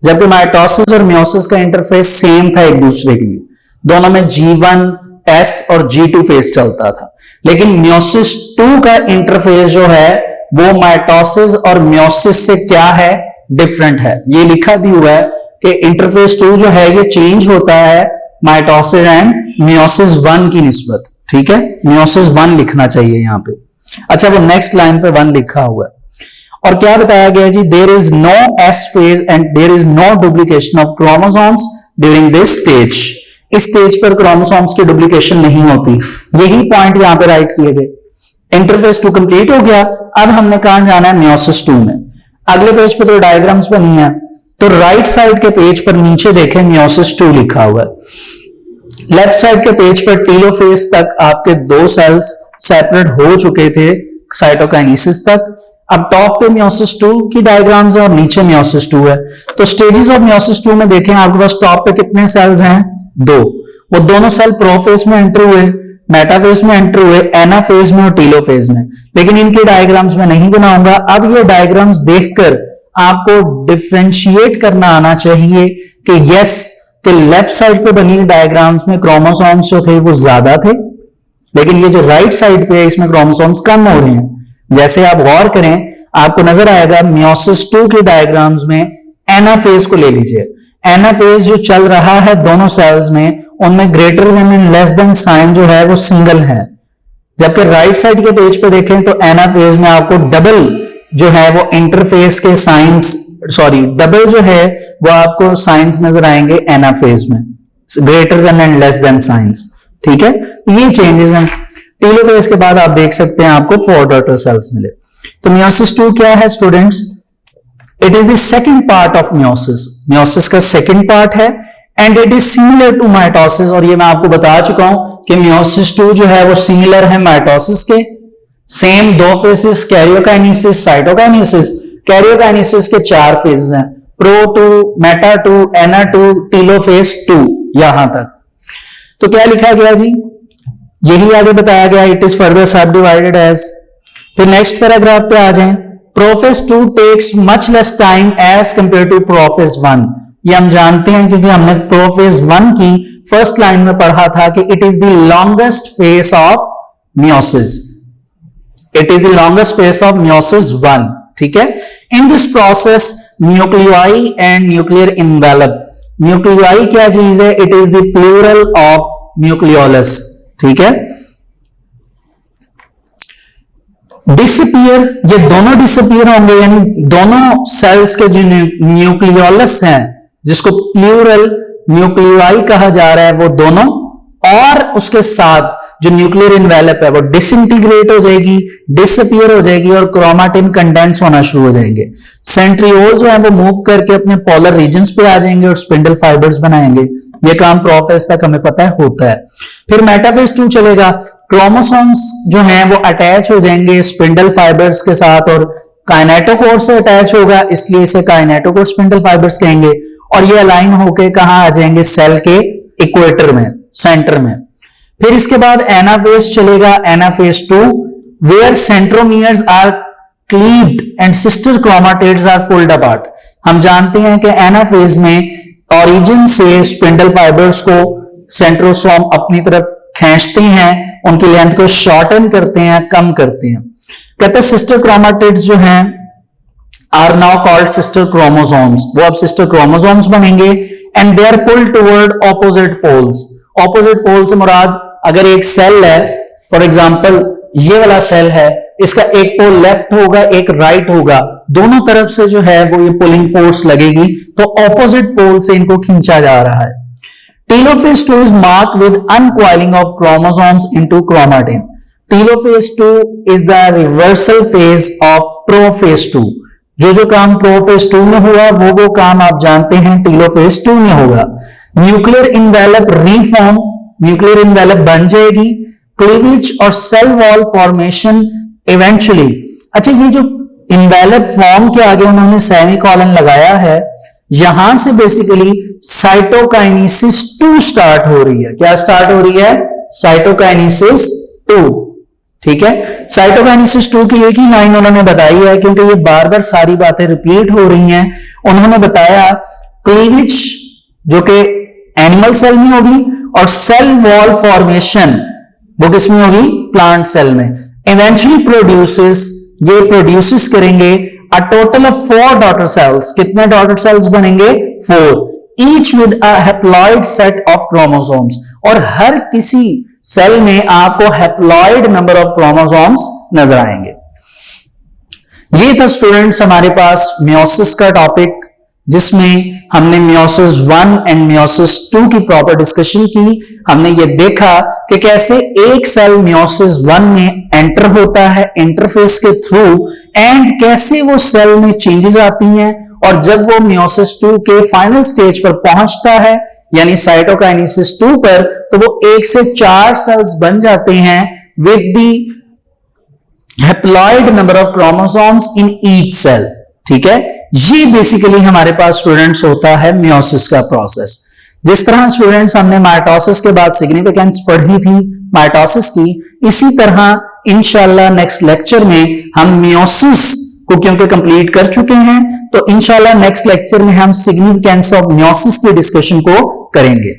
जबकि माइटोसिस और मियोसिस का इंटरफेस सेम था एक दूसरे के लिए, दोनों में G1 S और G2 फेज चलता था, लेकिन मियोसिस 2 का इंटरफेस जो है वो माइटोसिस और मियोसिस से क्या है, डिफरेंट है। ये लिखा भी हुआ है कि इंटरफेस 2 जो है ये चेंज होता है माइटोसिस एंड मियोसिस 1 की निस्बत, ठीक है। मियोसिस 1 लिखना चाहिए यहां पे। अच्छा, वो नेक्स्ट लाइन पे 1 लिखा हुआ है। और क्या बताया गया जी, there is no S phase and there is no duplication of chromosomes during this stage. इस स्टेज पर क्रोमोसोम्स की डुप्लीकेशन नहीं होती, यही पॉइंट यहां पे राइट किए गए। इंटरफेस 2 कंप्लीट हो गया, अब हमने कहां जाना है, मियोसिस 2 में। अगले पेज पे तो डायग्राम्स बनी है, तो राइट साइड के पेज पर नीचे देखें मियोसिस 2 लिखा हुआ है। लेफ्ट साइड के पेज पर टेलोफेज तक आपके 2 सेल्स सेपरेट हो चुके थे साइटोकाइनेसिस तक। अब टॉप पे मियोसिस 2 की डायग्राम्स है और नीचे मियोसिस 2 है। तो स्टेजेस ऑफ मियोसिस 2 में देखें आपके पास टॉप पे कितने सेल्स हैं, 2। वो दोनों सेल प्रोफेज में एंटर हुए, मेटाफेज में एंटर हुए, एनाफेज में और टेलोफेज में, लेकिन इनके डायग्राम्स में नहीं बनाऊंगा। अब ये डायग्राम्स देखकर आपको डिफरेंशिएट करना आना चाहिए कि यस कि लेफ्ट साइड पे बनी डायग्राम्स में क्रोमोसोम्स जो थे वो ज्यादा थे, लेकिन ये जो राइट साइड पे है इसमें क्रोमोसोम्स कम हो रहे हैं। जैसे आप गौर करें आपको नजर आएगा मियोसिस 2 के डायग्राम्स में एनाफेज को ले लीजिए। एनाफेज जो चल रहा है दोनों सेल्स में, उनमें greater than and less than sign जो है वो सिंगल है। जबकि राइट साइड के पेज पे देखें तो एनाफेज में आपको डबल जो है वो इंटरफेस के साइंस, सॉरी डबल जो है वो आपको साइंस नजर आएंगे एनाफेज में, greater than and less then science, ठीक है। ये चेंजेस हैं। टेलोफेज के बाद आप देख सकते हैं आपको 4 डॉटर सेल्स मिले। तो मियोसिस 2 क्या है students, it is the second part of meiosis. Meiosis का सेकंड पार्ट है and it is similar to mitosis. और ये मैं आपको बता चुका हूं कि मियोसिस 2 जो है वो सिमिलर है माइटोसिस के। Same 2 phases, karyokinesis, cytokinesis. Karyokinesis के 4 फेजेस हैं, प्रो 2, मेटा 2, एना 2, टेलोफेज 2, यहां तक। तो क्या लिखा गया जी, यही आगे बताया गया, it is further sub divided as. फिर नेक्स्ट पैराग्राफ पे आ जाएं, prophase 2 takes much less time as compare to prophase 1। ये हम जानते हैं क्योंकि हमने प्रोफेज 1 की फर्स्ट लाइन में पढ़ा था कि it is the longest phase of meiosis. It is the longest phase of meiosis 1, ठीक है। In this process nuclei and nuclear envelope. Nuclei क्या चीज है, it is the plural of nucleolus, ठीक है। डिसअपीयर, ये दोनों डिसअपीयर होंगे, यानी दोनों सेल्स के जो न्यूक्लियोलस हैं, जिसको प्लूरल न्यूक्लियाई कहा जा रहा है, वो दोनों, और उसके साथ जो न्यूक्लियर इन्वेलप है वो डिसइंटीग्रेट हो जाएगी, डिसअपीयर हो जाएगी और क्रोमाटिन कंडेंस होना शुरू हो जाएंगे। सेंट्रियोल जो है वो मूव करके अपने पोलर रीजन्स पे आ जाएंगे और स्पिंडल फाइबर्स बनाएंगे। ये काम प्रोफेज तक हमें पता है होता है। फिर मेटाफेज 2 चलेगा, क्रोमोसोम्स जो हैं वो अटैच हो जाएंगे स्पिंडल फाइबर्स के साथ और काइनेटोकोर से अटैच होगा, इसलिए इसे काइनेटोकोर स्पिंडल फाइबर्स कहेंगे। और ये अलाइन होके कहां आ जाएंगे, सेल के इक्वेटर में, सेंटर में। फिर इसके बाद एनाफेज चलेगा, anaphase 2 where centromeres are cleaved and sister chromatids are pulled apart. हम जानते हैं कि एनाफेज में ओरिजिन से स्पिंडल फाइबर्स को सेंट्रोसोम अपनी तरफ खींचते हैं, उनकी लेंथ को शॉर्टन करते हैं, कम करते हैं। कहते हैं सिस्टर क्रोमाटिड्स जो हैं are now called sister chromosomes, वो अब सिस्टर क्रोमोसोम्स बनेंगे and they are pulled toward opposite poles. Opposite pole से मुराद अगर एक सेल है, फॉर एग्जांपल ये वाला सेल है, इसका एक पोल लेफ्ट होगा एक राइट होगा, दोनों तरफ से जो है वो ये पुलिंग फोर्स लगेगी, तो ऑपोजिट पोल से इनको खींचा जा रहा है। Telophase 2 is marked with uncoiling of chromosomes into chromatin. Telophase 2 is the reversal phase of prophase 2. जो काम प्रोफेज 2 में हुआ वो काम आप जानते हैं टेलोफेज 2 में होगा। Nuclear envelope reform, nuclear envelope बन जाएगी, क्लीवेज और सेल वॉल फॉर्मेशन इवेंचुअली। अच्छा, ये जो इनवेलप फॉर्म के आगे उन्होंने सेमीकोलन लगाया है, यहां से बेसिकली साइटोकाइनेसिस 2 स्टार्ट हो रही है। क्या स्टार्ट हो रही है? साइटोकाइनेसिस 2। ठीक है, साइटोकाइनेसिस 2 की एक ही लाइन उन्होंने बताई है, क्योंकि ये बार बार सारी बातें रिपीट हो रही हैं। उन्होंने बताया क्लीवेज जो कि एनिमल सेल में होगी और सेल वॉल फॉर्मेशन वो किसमें होगी? प्लांट सेल में। इवेंचुअली प्रोड्यूसेस, ये प्रोड्यूसेस करेंगे a total of 4 daughter cells. कितने डॉटर सेल्स बनेंगे? 4, each with a haploid set of chromosomes. और हर किसी सेल में आपको हैप्लॉइड नंबर ऑफ क्रोमोसोम्स नजर आएंगे। ये था स्टूडेंट्स हमारे पास मियोसिस का टॉपिक, जिसमें हमने मियोसिस 1 एंड मियोसिस 2 की प्रॉपर डिस्कशन की। हमने ये देखा कि कैसे एक सेल मियोसिस 1 में एंटर होता है इंटरफेस के थ्रू, एंड कैसे वो सेल में चेंजेस आती हैं, और जब वो मियोसिस 2 के फाइनल स्टेज पर पहुंचता है यानी साइटोकाइनेसिस 2 पर, तो वो 1 से 4 सेल्स बन जाते हैं with the haploid number of chromosomes in each cell. ठीक है, ये बेसिकली हमारे पास स्टूडेंट्स होता है मियोसिस का प्रोसेस। जिस तरह स्टूडेंट्स हमने माइटोसिस के बाद सिग्निफिकेंस पढ़ी थी माइटोसिस की, इसी तरह इंशाल्लाह नेक्स्ट लेक्चर में हम मियोसिस को क्योंकि कंप्लीट कर चुके हैं, तो इंशाल्लाह नेक्स्ट लेक्चर में हम सिग्निफिकेंस ऑफ मियोसिस की डिस्कशन को करेंगे।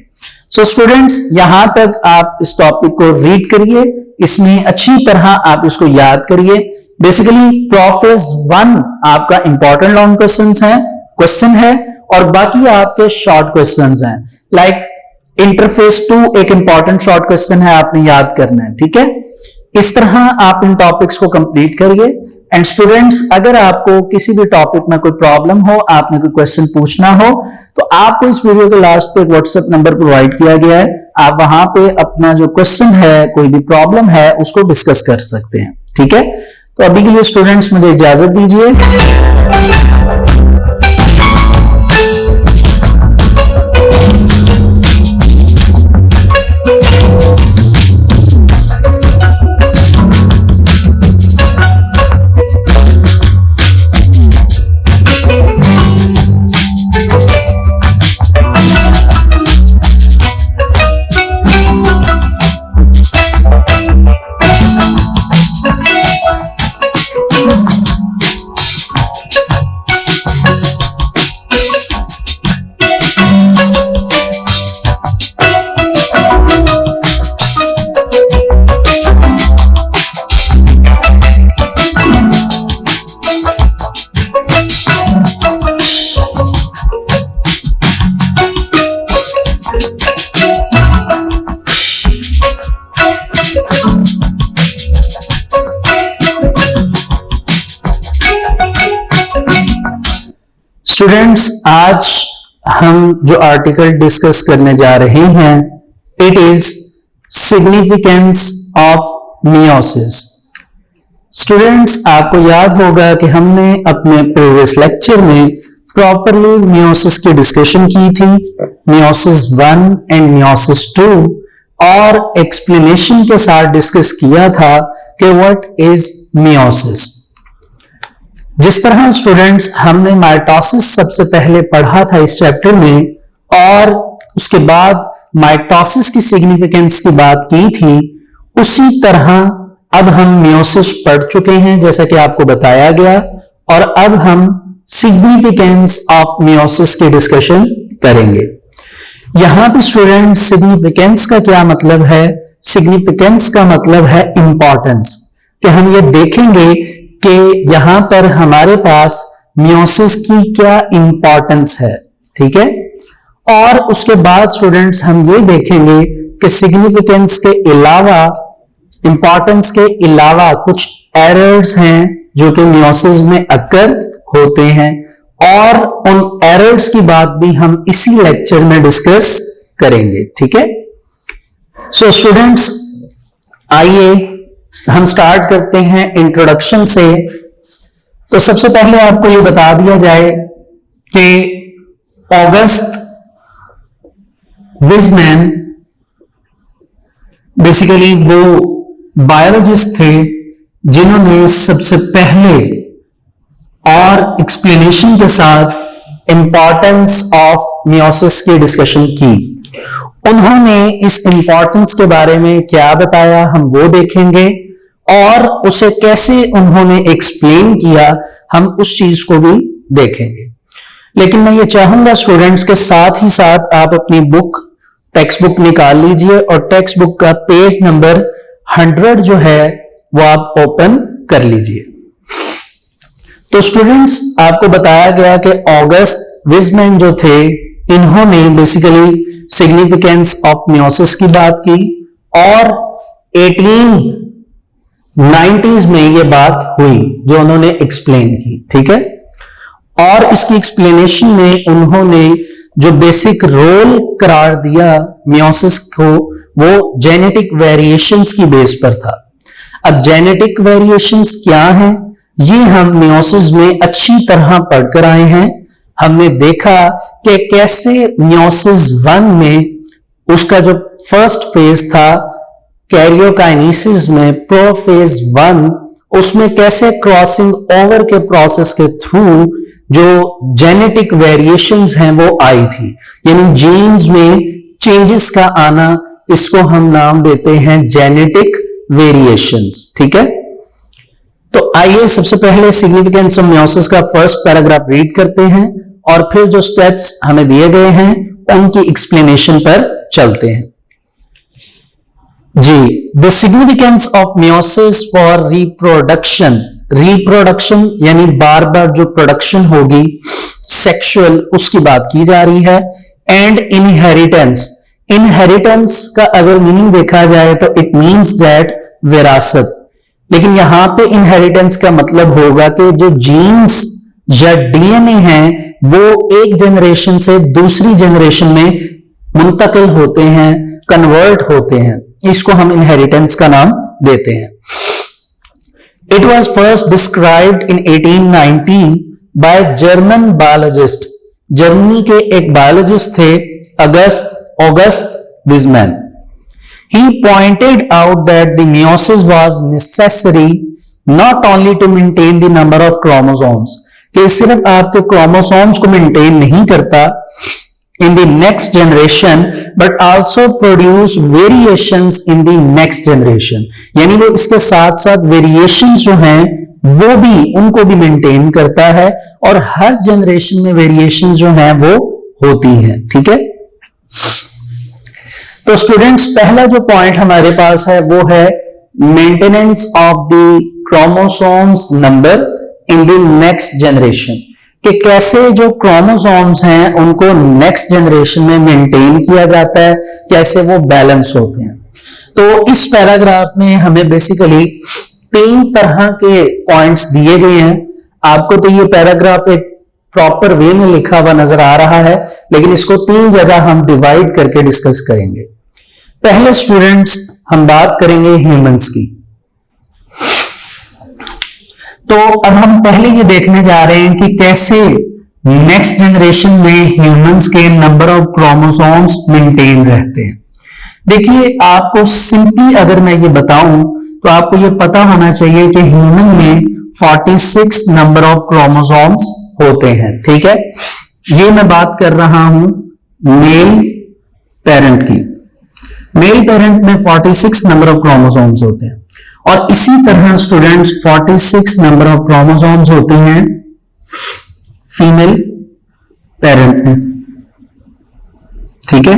सो स्टूडेंट्स, यहां तक आप इस टॉपिक को रीड करिए, इसमें अच्छी तरह आप इसको याद करिए। बेसिकली प्रोफेज 1 आपका इंपॉर्टेंट लॉन्ग क्वेश्चन है और बाकी आपके शॉर्ट क्वेश्चंस हैं। लाइक इंटरफेस 2 एक इंपॉर्टेंट शॉर्ट क्वेश्चन है, आपने याद करना है। ठीक है, इस तरह आप इन टॉपिक्स को कंप्लीट करिए। एंड स्टूडेंट्स, अगर आपको किसी भी टॉपिक में कोई प्रॉब्लम हो, आपने कोई क्वेश्चन पूछना हो, तो आपको इस वीडियो के लास्ट पे एक व्हाट्सएप नंबर प्रोवाइड किया गया है, आप वहां पे अपना जो क्वेश्चन है, कोई भी प्रॉब्लम है, उसको डिस्कस कर सकते हैं। ठीक है, तो अभी के लिए स्टूडेंट्स मुझे इजाजत दीजिए। स्टूडेंट्स, आज हम जो आर्टिकल डिस्कस करने जा रहे हैं, it is significance of meiosis. Students, आपको याद होगा कि हमने अपने प्रीवियस लेक्चर में प्रॉपरली मियोसिस की डिस्कशन की थी, मियोसिस 1 एंड मियोसिस 2, और एक्सप्लेनेशन के साथ डिस्कस किया था कि व्हाट इज मियोसिस। जिस तरह स्टूडेंट्स हमने माइटोसिस सबसे पहले पढ़ा था इस चैप्टर में, और उसके बाद माइटोसिस की सिग्निफिकेंस की बात की थी, उसी तरह अब हम मियोसिस पढ़ चुके हैं जैसा कि आपको बताया गया, और अब हम सिग्निफिकेंस ऑफ मियोसिस की डिस्कशन करेंगे। यहां पे स्टूडेंट सिग्निफिकेंस का क्या मतलब है? सिग्निफिकेंस का मतलब है इंपॉर्टेंस, कि हम ये देखेंगे कि यहां पर हमारे पास मियोसिस की क्या इंपॉर्टेंस है, ठीक है। और उसके बाद स्टूडेंट्स हम ये देखेंगे कि सिग्निफिकेंस के अलावा, इंपॉर्टेंस के अलावा कुछ एरर्स हैं जो कि मियोसिस में अक्कर होते हैं, और उन एरर्स की बात भी हम इसी लेक्चर में डिस्कस करेंगे, ठीक है। सो स्टूडेंट्स, आइए हम स्टार्ट करते हैं इंट्रोडक्शन से। तो सबसे पहले आपको ये बता दिया जाए कि ऑगस्ट विजमैन बेसिकली वो बायोलॉजिस्ट थे जिन्होंने सबसे पहले और एक्सप्लेनेशन के साथ इंपॉर्टेंस ऑफ मियोसिस की डिस्कशन की। उन्होंने इस इंपॉर्टेंस के बारे में क्या बताया हम वो देखेंगे, और उसे कैसे उन्होंने एक्सप्लेन किया हम उस चीज को भी देखेंगे। लेकिन मैं ये चाहूंगा स्टूडेंट्स के साथ ही साथ आप अपनी बुक, टेक्स्ट बुक निकाल लीजिए, और टेक्स्ट बुक का पेज नंबर 100 जो है वो आप ओपन कर लीजिए। तो स्टूडेंट्स, आपको बताया गया कि ऑगस्ट विजमैन जो थे, इन्होंने बेसिकली सिग्निफिकेंस ऑफ मियोसिस की बात की, और 1890s में ये बात हुई जो उन्होंने एक्सप्लेन की, ठीक है। और इसकी एक्सप्लेनेशन में उन्होंने जो बेसिक रोल करार दिया मियोसिस को, वो जेनेटिक वेरिएशंस की बेस पर था। अब जेनेटिक वेरिएशंस क्या हैं, ये हम मियोसिस में अच्छी तरह पढ़कर आए हैं। हमने देखा कि कैसे मियोसिस 1 में उसका जो फर्स्ट फेज था कैरियोकाइनेसिस में, प्रोफेज 1, उसमें कैसे क्रॉसिंग ओवर के प्रोसेस के थ्रू जो जेनेटिक वेरिएशंस हैं वो आई थी, यानी जीन्स में चेंजेस का आना, इसको हम नाम देते हैं जेनेटिक वेरिएशंस, ठीक है। तो आइए सबसे पहले सिग्निफिकेंस ऑफ मियोसिस का फर्स्ट पैराग्राफ रीड करते हैं, और फिर जो स्टेप्स हमें दिए गए हैं उनकी एक्सप्लेनेशन पर चलते हैं। जी, the significance of meiosis for reproduction, reproduction यानी बार बार जो प्रोडक्शन होगी सेक्सुअल, उसकी बात की जा रही है, एंड इनहेरिटेंस, इनहेरिटेंस का अगर मीनिंग देखा जाए तो इट मींस दैट विरासत, लेकिन यहां पे इनहेरिटेंस का मतलब होगा कि जो जीन्स या डीएनए हैं वो एक जनरेशन से दूसरी जनरेशन में मुंतकिल होते हैं, कन्वर्ट होते हैं, इसको हम इनहेरिटेंस का नाम देते हैं। It was first described in 1890 by German biologist, Germany के एक बायोलॉजिस्ट थे August Weizmann. He pointed out that the meiosis was necessary not only to maintain the number of chromosomes, कि सिर्फ आपके क्रोमोसोम्स को मेंटेन नहीं करता in the next generation but also produce variations in the next generation, यानी वो इसके साथ साथ वेरिएशंस जो हैं वो भी, उनको भी मेंटेन करता है, और हर जनरेशन में वेरिएशन जो हैं वो होती हैं, ठीक है। तो स्टूडेंट्स, पहला जो पॉइंट हमारे पास है वो है maintenance of the chromosomes number in the next generation, कि कैसे जो क्रोमोसोम्स हैं उनको नेक्स्ट जनरेशन में मेंटेन किया जाता है, कैसे वो बैलेंस होते हैं। तो इस पैराग्राफ में हमें बेसिकली 3 तरह के पॉइंट्स दिए गए हैं। आपको तो ये पैराग्राफ एक प्रॉपर वे में लिखा हुआ नजर आ रहा है, लेकिन इसको 3 जगह हम डिवाइड करके डिस्कस करेंगे। पहले स्टूडेंट्स हम बात करेंगे ह्यूमंस की। तो अब हम पहले ये देखने जा रहे हैं कि कैसे नेक्स्ट जनरेशन में ह्यूमंस के नंबर ऑफ क्रोमोसोम्स मेंटेन रहते हैं। देखिए, आपको सिंपली अगर मैं ये बताऊं तो आपको ये पता होना चाहिए कि ह्यूमन में 46 नंबर ऑफ क्रोमोसोम्स होते हैं। ठीक है, ये मैं बात कर रहा हूं मेल पेरेंट की। मेल पेरेंट में 46 नंबर ऑफ क्रोमोसोम्स होते हैं, और इसी तरह स्टूडेंट्स 46 नंबर ऑफ क्रोमोसोम्स होते हैं फीमेल पेरेंट में। ठीक है,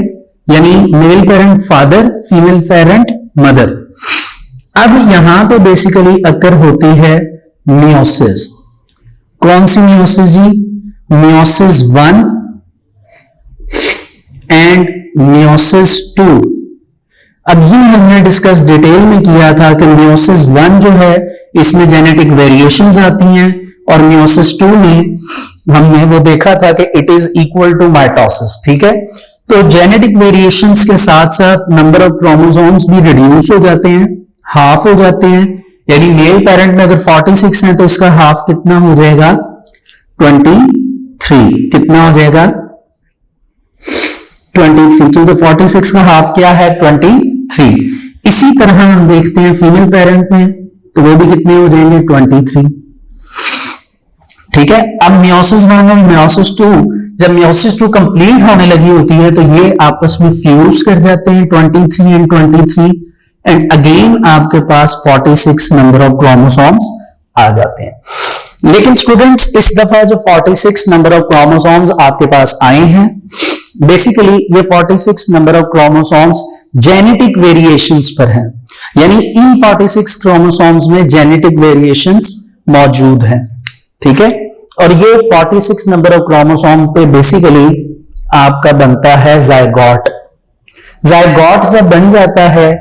यानी male parent father, female parent mother. अब यहां पे बेसिकली अकर होती है मियोसिस। कौन सी मियोसिस जी? Meiosis 1 and meiosis 2। अब ये हमने डिस्कस डिटेल में किया था कि मियोसिस 1 जो है इसमें जेनेटिक वेरिएशंस आती हैं, और मियोसिस 2 में हमने वो देखा था कि it is equal to mitosis. ठीक है, तो जेनेटिक वेरिएशंस के साथ साथ नंबर ऑफ क्रोमोसोम्स भी रिड्यूस हो जाते हैं, हाफ हो जाते हैं। यानी मेल पेरेंट में अगर 46 है तो इसका हाफ कितना हो जाएगा? 23। कितना हो जाएगा? 23, क्योंकि 46 का हाफ क्या है? 23। इसी तरह हम देखते हैं फीमेल पेरेंट में, तो वो भी कितने हो जाएंगे? 23। ठीक है, अब मियोसिस 1 और मियोसिस 2, जब मियोसिस 2 कंप्लीट होने लगी होती है तो ये आपस में फ्यूज कर जाते हैं 23 एंड 23, एंड अगेन आपके पास 46 नंबर ऑफ क्रोमोसोम्स आ जाते हैं। लेकिन स्टूडेंट्स, इस दफा जो 46 नंबर ऑफ क्रोमोसोम्स आपके पास आए हैं, बेसिकली ये 46 number of chromosomes genetic variations पर हैं, यानी इन 46 क्रोमोसोम्स में जेनेटिक वेरिएशंस मौजूद हैं। ठीक है, और ये 46 नंबर ऑफ क्रोमोसोम पे बेसिकली आपका बनता है जायगोट। जायगोट जब बन जाता है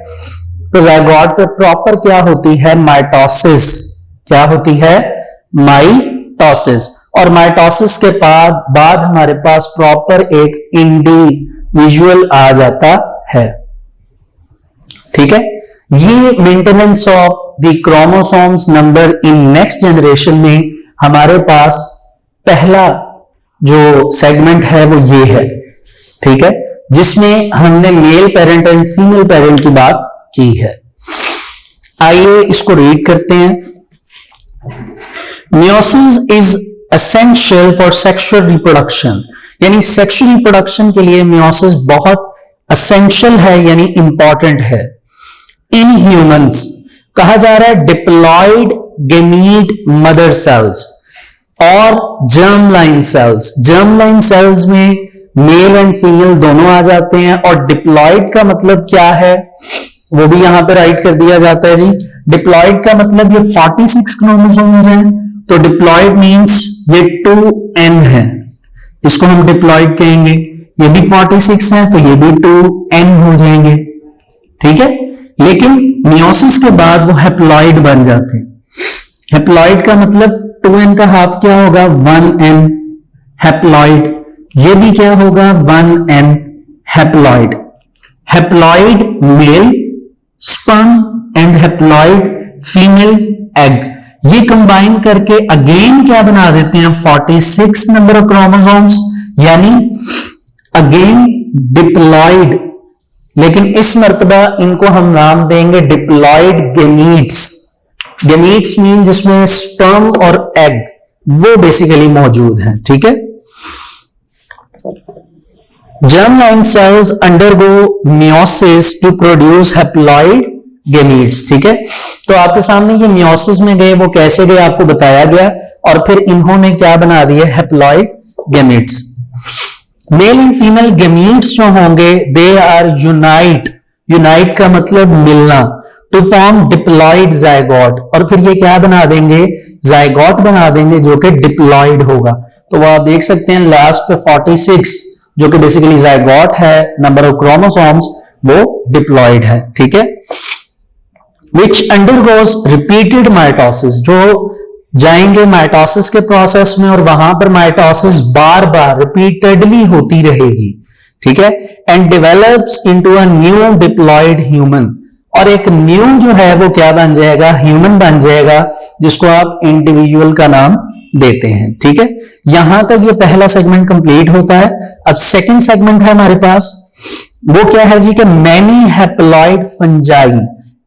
तो जायगोट पे प्रॉपर क्या होती है? माइटोसिस। क्या होती है? माइटोसिस। और माइटोसिस के बाद हमारे पास प्रॉपर एक इंडिविजुअल आ जाता है। ठीक है, ये maintenance of the chromosomes number in next generation में हमारे पास पहला जो सेगमेंट है वो ये है। ठीक है, जिसमें हमने male parent and female parent की बात की है। आइए इसको रीड करते हैं। Meiosis is essential for sexual reproduction, यानी सेक्सुअल रिप्रोडक्शन के लिए मियोसिस बहुत एसेंशियल है, यानी इंपॉर्टेंट है। इन ह्यूमंस कहा जा रहा है डिप्लॉयड गेमीट मदर सेल्स और germ line cells. Germ line cells में मेल एंड फीमेल दोनों आ जाते हैं, और डिप्लॉयड का मतलब क्या है वो भी यहां पर राइट कर दिया जाता है जी। डिप्लॉयड का मतलब ये 46 क्रोमोसोम्स हैं, तो डिप्लॉयड मींस ये 2n है, इसको हम डिप्लॉयड कहेंगे। ये भी 46 है तो ये भी 2n हो जाएंगे। ठीक है, लेकिन मियोसिस के बाद वो हैप्लॉइड बन जाते हैं। हैप्लॉइड का मतलब 2n का हाफ क्या होगा? 1n haploid. ये भी क्या होगा? 1n haploid. Haploid mail sperm and haploid female egg, ये कंबाइन करके अगेन क्या बना देते हैं? 46 नंबर ऑफ क्रोमोसोम्स, यानी अगेन डिप्लॉइड। लेकिन इस मर्तबा इनको हम नाम देंगे डिप्लॉइड गेमीट्स। गेमीट्स मीन जिसमें स्पर्म और एग वो बेसिकली मौजूद हैं। ठीक है, germline cells undergo meiosis to produce haploid gametes। ठीक है, तो आपके सामने ये meiosis में गए, वो कैसे गए आपको बताया गया, और फिर इन्होंने क्या बना दिए? haploid gametes। Mail and female gametes जो होंगे दे आर यूनाइट का मतलब मिलना, टू फॉर्म डिप्लॉइड जायगोट, और फिर ये क्या बना देंगे? जायगोट बना देंगे जो कि डिप्लॉइड होगा। तो वो आप देख सकते हैं लास्ट पे 46 जो कि बेसिकली जायगोट है, नंबर ऑफ क्रोमोसोम्स वो डिप्लॉइड है। ठीक है, विच अंडरगोज रिपीटेड माइटोसिस, जो जाएंगे माइटोसिस के प्रोसेस में, और वहां पर माइटोसिस बार बार रिपीटेडली होती रहेगी। ठीक है, and develops into a new diploid human, और एक न्यू जो है वो क्या बन जाएगा? ह्यूमन बन जाएगा, जिसको आप इंडिविजुअल का नाम देते हैं। ठीक है, यहां तक ये पहला सेगमेंट कंप्लीट होता है। अब सेकंड सेगमेंट है हमारे पास, वो क्या है जी कि मैनी हैप्लॉइड फंजाई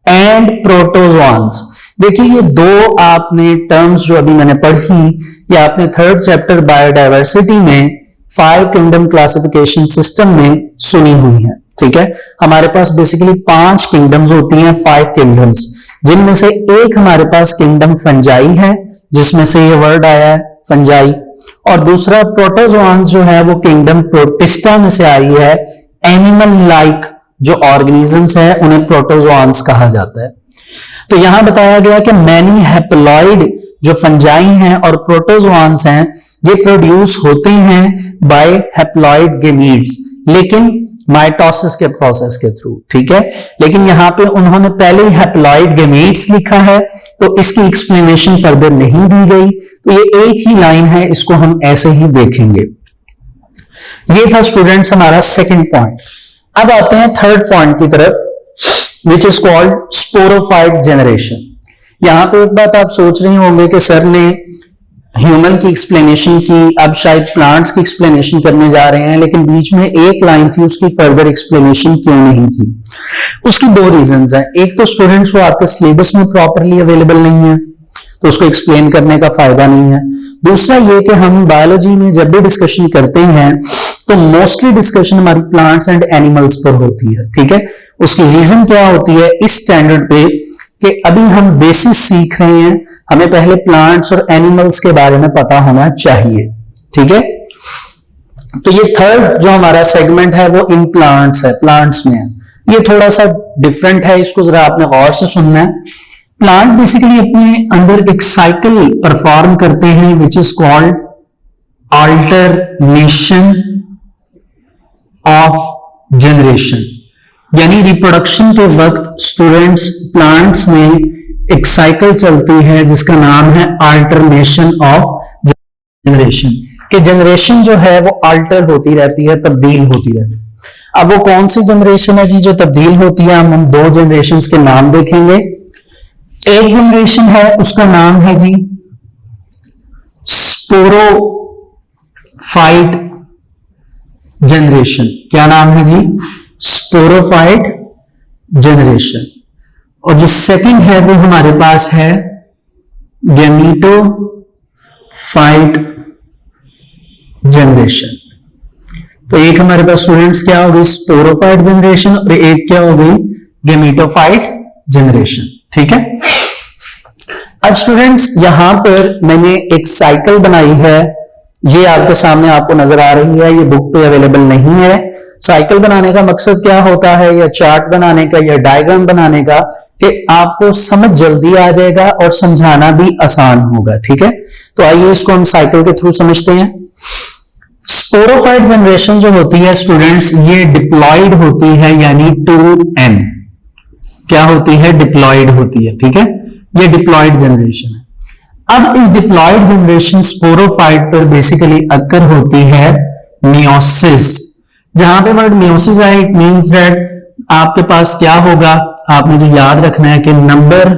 एंड प्रोटोजोआंस। देखिए ये दो आपने टर्म्स जो अभी मैंने पढ़ी, ये आपने थर्ड चैप्टर बायोडायवर्सिटी में 5 किंगडम क्लासिफिकेशन सिस्टम में सुनी हुई है। ठीक है, हमारे पास बेसिकली 5 किंगडम्स होती हैं, 5 किंगडम्स, जिनमें से एक हमारे पास किंगडम फंजाई है, जिसमें से ये वर्ड आया है फंजाई, और दूसरा प्रोटोजोआंस जो है वो किंगडम प्रोटिस्टा में से आई है। एनिमल लाइक जो ऑर्गेनिजम्स है उन्हें प्रोटोजोआंस कहा जाता है। तो यहां बताया गया कि मैनी हैप्लॉइड जो फंजाई हैं और प्रोटोजोआंस हैं, ये प्रोड्यूस होते हैं बाय हैप्लॉइड गेमीट्स, लेकिन माइटोसिस के प्रोसेस के थ्रू। ठीक है, लेकिन यहां पे उन्होंने पहले ही हैप्लॉइड गेमीट्स लिखा है, तो इसकी एक्सप्लेनेशन फर्दर नहीं दी गई, तो ये एक ही लाइन है, इसको हम ऐसे ही देखेंगे। ये था स्टूडेंट्स हमारा सेकंड पॉइंट। अब आते हैं थर्ड पॉइंट की तरफ, which is called sporophyte generation. यहां पे एक बात आप सोच रहे होंगे कि सर ने ह्यूमन की एक्सप्लेनेशन की, अब शायद प्लांट्स की एक्सप्लेनेशन करने जा रहे हैं, लेकिन बीच में एक लाइन थी, उसकी फर्दर एक्सप्लेनेशन क्यों नहीं की? उसकी दो रीजंस हैं। एक तो स्टूडेंट्स वो आपके सिलेबस में प्रॉपरली अवेलेबल नहीं है, तो उसको एक्सप्लेन करने का फायदा नहीं है। दूसरा ये कि हम बायोलॉजी में जब भी डिस्कशन करते हैं तो मोस्टली डिस्कशन हमारी प्लांट्स एंड एनिमल्स पर होती है। ठीक है, उसकी रीजन क्या होती है इस स्टैंडर्ड पे कि अभी हम बेसिस सीख रहे हैं, हमें पहले प्लांट्स और एनिमल्स के बारे में पता होना चाहिए। ठीक है, तो ये थर्ड जो हमारा सेगमेंट है वो इन प्लांट्स है, प्लांट्स में है। ये थोड़ा सा डिफरेंट है, इसको जरा आपने गौर से सुनना है। प्लांट बेसिकली अपने अंदर एक साइकिल परफॉर्म करते हैं which is called alternation of generation, यानी रिप्रोडक्शन के वक्त स्टूडेंट्स प्लांट्स में एक साइकिल चलती है जिसका नाम है अल्टरनेशन ऑफ जनरेशन। कि जनरेशन जो है वो अल्टर होती रहती है, तब्दील होती रहती है। अब वो कौन सी जनरेशन है जी जो तब्दील होती है? हम दो जनरेशन के नाम देखेंगे। एक जनरेशन है उसका नाम है जी स्पोरोफाइट जनरेशन। क्या नाम है जी? Sporophyte generation. और जो सेकंड है वो हमारे पास है गैमीटोफाइट जनरेशन। तो एक हमारे पास स्टूडेंट्स क्या हो गई? स्पोरोफाइट जनरेशन, और एक क्या हो गई? Gametophyte generation. ठीक है, अब स्टूडेंट्स यहां पर मैंने एक साइकिल बनाई है, ये आपके सामने आपको नजर आ रही है, ये बुक पे अवेलेबल नहीं है। साइकिल बनाने का मकसद क्या होता है, या चार्ट बनाने का या डायग्राम बनाने का, कि आपको समझ जल्दी आ जाएगा और समझाना भी आसान होगा। ठीक है, तो आइए इसको हम साइकिल के थ्रू समझते हैं। स्पोरोफाइट जनरेशन जो होती है स्टूडेंट्स, ये डिप्लॉयड होती है, यानी 2n क्या होती है? डिप्लॉयड होती है। ठीक है, ये डिप्लॉयड जनरेशन है। अब इस डिप्लॉयड जनरेशन स्पोरोफाइट पर बेसिकली अक्कर होती है मियोसिस। जहां पे वर्ड मियोसिस है, इट मींस दैट आपके पास क्या होगा, आपने जो याद रखना है कि नंबर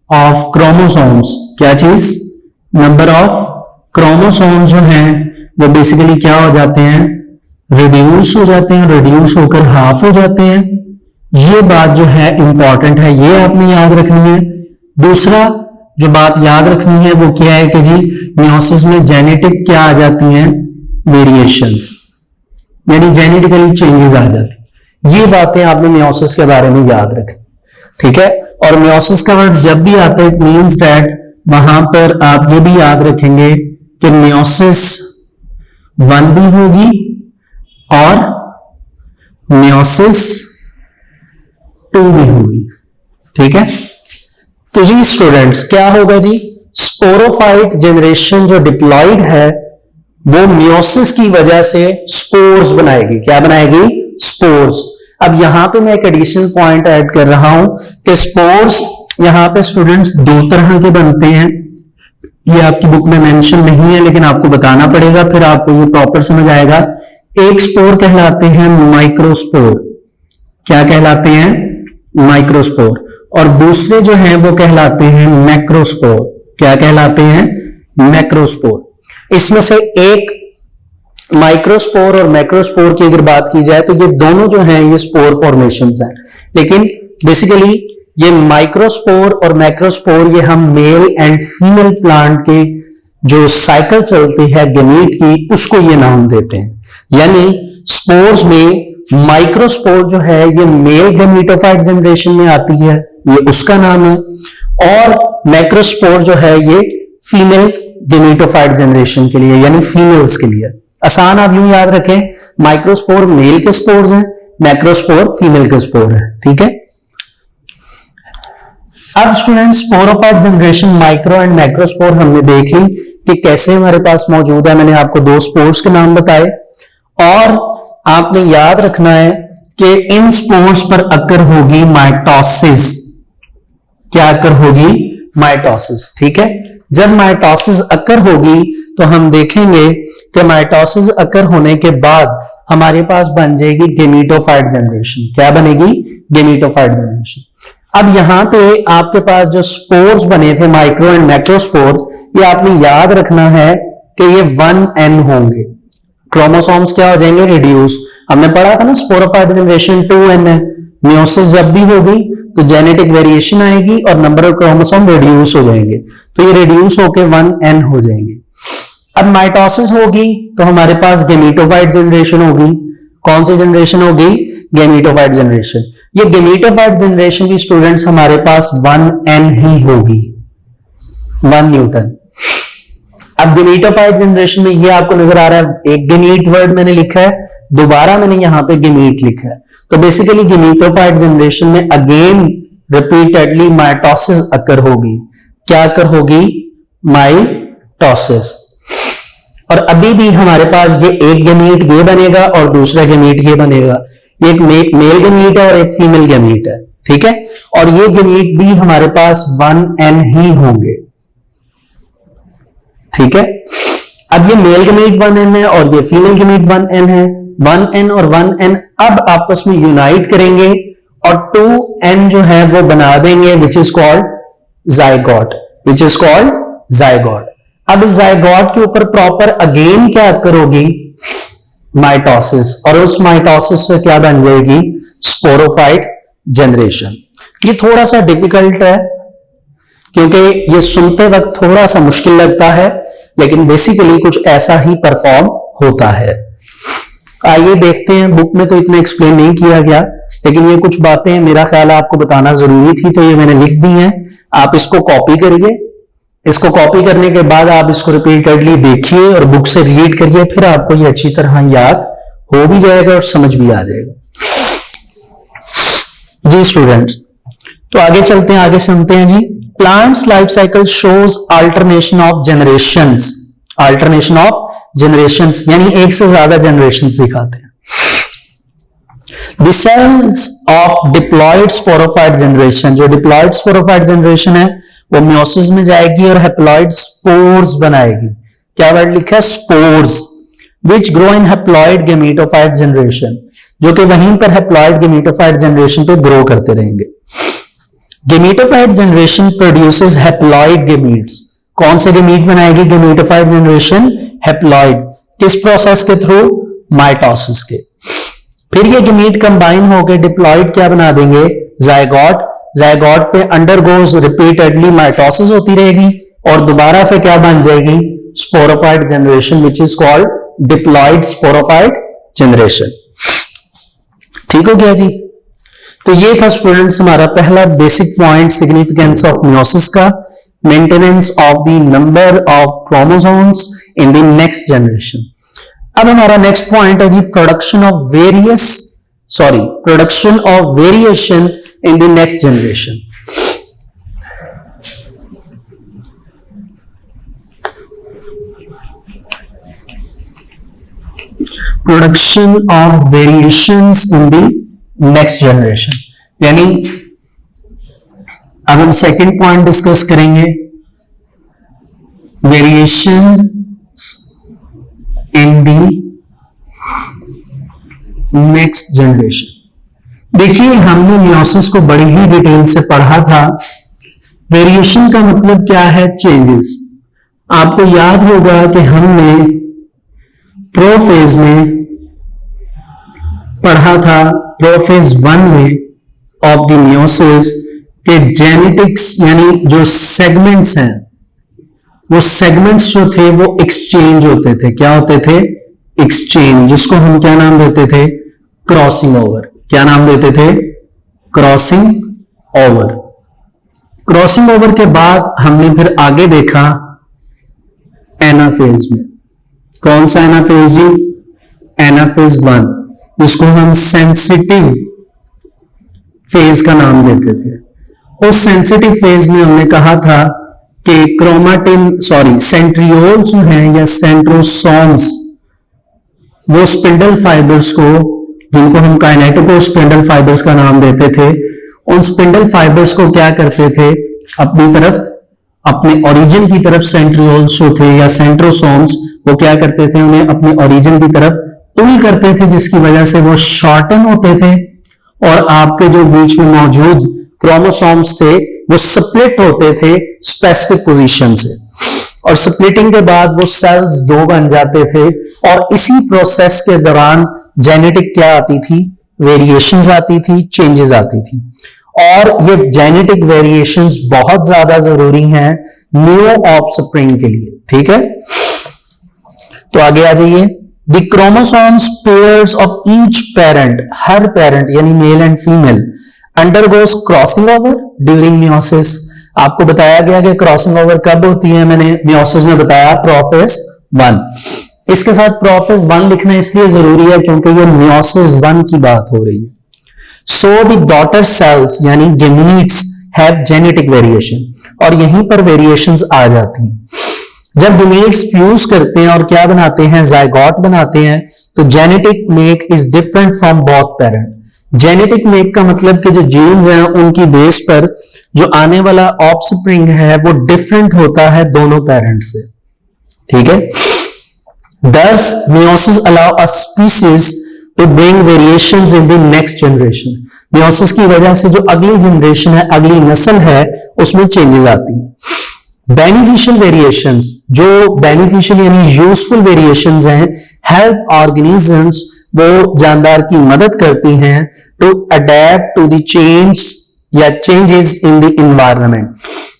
ऑफ क्रोमोसोम्स, क्या चीज? नंबर ऑफ क्रोमोसोम्स जो हैं वो बेसिकली क्या हो जाते हैं? रिड्यूस हो जाते हैं, रिड्यूस होकर हाफ हो जाते हैं। ये बात जो है इंपॉर्टेंट है, ये आपने याद रखनी है। दूसरा जो बात याद रखनी है वो क्या है कि जी मियोसिस में जेनेटिक क्या आ जाती हैं? वेरिएशंस, यानी जेनेटिकली चेंजेस आ जाती। ये बातें आपने मियोसिस के बारे में याद रखनी। ठीक है, और मियोसिस का वर्ड जब भी आता है इट मींस दैट वहां पर आप ये भी याद रखेंगे कि मियोसिस 1 भी होगी और मियोसिस 2 भी होगी। ठीक है, तो जी स्टूडेंट्स क्या होगा जी? स्पोरोफाइट जनरेशन जो डिप्लॉयड है वो मियोसिस की वजह से स्पोर्स बनाएगी। क्या बनाएगी? स्पोर्स। अब यहां पे मैं एक एडिशनल पॉइंट ऐड कर रहा हूं कि स्पोर्स यहां पे स्टूडेंट्स 2 तरह के बनते हैं। ये आपकी बुक में मेंशन नहीं है, लेकिन आपको बताना पड़ेगा, फिर आपको ये प्रॉपर समझ आएगा। एक स्पोर कहलाते हैं माइक्रोस्पोर। क्या कहलाते हैं? माइक्रोस्पोर। और दूसरे जो हैं वो कहलाते हैं मैक्रोस्पोर। क्या कहलाते हैं? मैक्रोस्पोर। इसमें से एक माइक्रोस्पोर और मैक्रोस्पोर की अगर बात की जाए तो ये दोनों जो हैं ये स्पोर फॉर्मेशंस हैं, लेकिन बेसिकली ये माइक्रोस्पोर और मैक्रोस्पोर ये हम मेल एंड फीमेल प्लांट के जो साइकिल चलती है गेमीट की उसको ये नाम देते हैं। यानी स्पोर्स में माइक्रोस्पोर जो है ये मेल गेमीटोफाइट जनरेशन में आती है, ये उसका नाम है, और मैक्रोस्पोर जो है ये फीमेल गेमीटोफाइट जनरेशन के लिए यानी फीमेल्स के लिए। आसान आप यूं याद रखें, माइक्रोस्पोर मेल के स्पोर्स हैं, मैक्रोस्पोर फीमेल के स्पोर है। ठीक है, अब student sporophyte generation micro and macrospore हमने देख ली कि कैसे हमारे पास मौजूद है। मैंने आपको दो स्पोर्स के नाम बताए और आपने याद रखना है कि इन स्पोर्स पर अकर होगी माइटोसिस। क्या अकर होगी? माइटोसिस। ठीक है, जब माइटोसिस अकर होगी तो हम देखेंगे कि माइटोसिस अकर होने के बाद हमारे पास बन जाएगी गेमीटोफाइट जनरेशन। क्या बनेगी? Gametophyte generation. अब यहां पे आपके पास जो स्पोर्स बने थे माइक्रो एंड मैक्रोस्पोर, ये आपने याद रखना है कि ये 1n होंगे। क्रोमोसोम्स क्या हो जाएंगे? रिड्यूस। हमने पढ़ा था ना स्पोरोफाइट जनरेशन 2n है। मियोसिस जब भी होगी तो जेनेटिक वेरिएशन आएगी और नंबर ऑफ क्रोमोसोम रिड्यूस हो जाएंगे, तो ये रिड्यूस होके 1n हो जाएंगे। अब माइटोसिस होगी तो हमारे पास गेमीटोफाइट जनरेशन होगी। कौन सी जनरेशन होगी? Gametophyte generation. ये गेमीटोफाइट जनरेशन की स्टूडेंट्स हमारे पास 1n ही होगी, 1 न्यूटन। अब गेमीटोफाइट जनरेशन में ये आपको नजर आ रहा है, एक गेमीट वर्ड मैंने लिखा है, दोबारा मैंने यहां पे गेमीट लिखा है। तो बेसिकली गेमीटोफाइट जनरेशन में अगेन रिपीटेडली माइटोसिस अकर होगी। क्या अकर होगी? माइटोसिस। और अभी भी हमारे पास ये एक गेमीट ये बनेगा और दूसरा गेमीट ये बनेगा। एक मेल गेमीट है और एक फीमेल गेमीट है। ठीक है, और ये गेमीट भी हमारे पास 1n ही होंगे। ठीक है, अब ये मेल गेमीट 1n है और ये फीमेल गेमीट 1n है। 1n और 1n अब आपस में यूनाइट करेंगे और 2n जो है वो बना देंगे, which is called zygote. Which is called zygote. अब इस जाइगोट के ऊपर प्रॉपर अगेन क्या अकर होगी? माइटोसिस। और उस माइटोसिस से क्या बन जाएगी? Sporophyte generation. ये थोड़ा सा डिफिकल्ट है क्योंकि ये सुनते वक्त थोड़ा सा मुश्किल लगता है, लेकिन बेसिकली कुछ ऐसा ही परफॉर्म होता है। आइए देखते हैं, बुक में तो इतना एक्सप्लेन नहीं किया गया, लेकिन ये कुछ बातें मेरा ख्याल है आपको बताना जरूरी थी, तो ये मैंने लिख दी हैं। आप इसको कॉपी करिए, इसको कॉपी करने के बाद आप इसको रिपीटेडली देखिए और बुक से रीड करिए, फिर आपको ये अच्छी तरह याद हो भी जाएगा और समझ भी आ जाएगा। जी स्टूडेंट्स, तो आगे चलते हैं, आगे सुनते हैं जी। Plants life cycle shows alternation of generations. Alternation of generations यानी एक से ज्यादा जनरेशंस दिखाते हैं। The cells of diploid sporophyte generation, जो डिप्लॉयड स्पोरोफाइट जनरेशन है वो मियोसिस में जाएगी और हैप्लॉइड स्पोर्स बनाएगी। क्या वर्ड लिखा है? Spores. Which grow in haploid gametophyte generation, जो कि वहीं पर हैप्लॉइड गेमीटोफाइट जनरेशन पे ग्रो करते रहेंगे। Gametophyte generation produces haploid gametes. कौन से गेमीट बनाएगी गेमीटोफाइट जनरेशन? हैप्लॉइड। किस प्रोसेस के थ्रू? माइटोसिस के। फिर ये गेमीट कंबाइन होकर डिप्लॉइड क्या बना देंगे? जाइगोट। जाइगोट पे अंडरगोज रिपीटेडली माइटोसिस होती रहेगी और दोबारा से क्या बन जाएगी? Sporophyte generation, which is called diploid sporophyte generation. ठीक हो गया जी। तो ये था स्टूडेंट्स हमारा पहला basic point, significance of meiosis का, maintenance of the number of chromosomes in the next generation. अब हमारा नेक्स्ट पॉइंट है जी production of variation in the next generation. Production of variations in the next generation, यानी अब हम second point discuss करेंगे, variation in the next generation. देखिए हमने मियोसिस को बड़ी ही डिटेल से पढ़ा था। वेरिएशन का मतलब क्या है? चेंजेस। आपको याद होगा कि हमने प्रोफेज में पढ़ा था, प्रोफेज 1 में ऑफ द मियोसिस के जेनेटिक्स यानी जो सेगमेंट्स हैं, वो सेगमेंट्स जो थे वो एक्सचेंज होते थे। क्या होते थे? एक्सचेंज, जिसको हम क्या नाम देते थे? Crossing over. क्या नाम देते थे? Crossing over. क्रॉसिंग ओवर के बाद हमने फिर आगे देखा एनाफेज में। कौन सा एनाफेज जी? एनाफेज 1, जिसको हम सेंसिटिव फेज का नाम देते थे। उस सेंसिटिव फेज में हमने कहा था कि सेंट्रियोल्स जो हैं या सेंट्रोसोम्स, वो स्पिंडल फाइबर्स को, जिनको हम काइनेटिको स्पिंडल फाइबर्स का नाम देते थे, उन स्पिंडल फाइबर्स को क्या करते थे? अपनी तरफ, अपने ओरिजिन की तरफ सेंट्रियोल्स जो थे या सेंट्रोसोम्स, वो क्या करते थे? उन्हें अपने ओरिजिन की तरफ पुल करते थे, जिसकी वजह से वो शॉर्टन होते थे और आपके जो बीच में मौजूद क्रोमोसोम्स थे वो स्प्लिट होते थे स्पेसिफिक पोजीशन से, और स्प्लिटिंग के बाद वो सेल्स 2 बन जाते थे। और इसी प्रोसेस के दौरान जेनेटिक क्या आती थी? वेरिएशंस आती थी, चेंजेस आती थी। और ये जेनेटिक वेरिएशंस बहुत ज्यादा जरूरी हैं न्यू ऑफस्प्रिंग के लिए। ठीक है, तो आगे आ जाइए। The chromosomes pairs of each parent, हर पेरेंट यानी male and female, undergoes crossing over during meiosis. आपको बताया गया कि क्रॉसिंग ओवर कब होती है, मैंने मियोसिस में बताया प्रोफेज 1। इसके साथ प्रोफेज 1 लिखना इसलिए जरूरी है क्योंकि ये मियोसिस 1 की बात हो रही है। सो द डॉटर सेल्स यानी गेमीट्स हैव जेनेटिक वेरिएशन, और यहीं पर वेरिएशंस आ जाती हैं। जब गेमीट्स फ्यूज करते हैं और क्या बनाते हैं? जायगोट बनाते हैं, तो genetic make is different from both parent. Genetic make का मतलब कि जो जीन्स हैं उनकी बेस पर जो आने वाला ऑफस्प्रिंग है वो डिफरेंट होता है दोनों पेरेंट से। ठीक है, thus meiosis allow a species to bring variations in the next generation. meiosis की वजह से जो अगली जनरेशन है, अगली नस्ल है, उसमें चेंजेस आती हैं। बेनिफिशियल वेरिएशंस, जो बेनिफिशियल यानी यूजफुल वेरिएशंस हैं, हेल्प ऑर्गेनिजम्स, वो जानदार की मदद करती हैं to adapt to the change या चेंजेस इन द इन्वायरमेंट,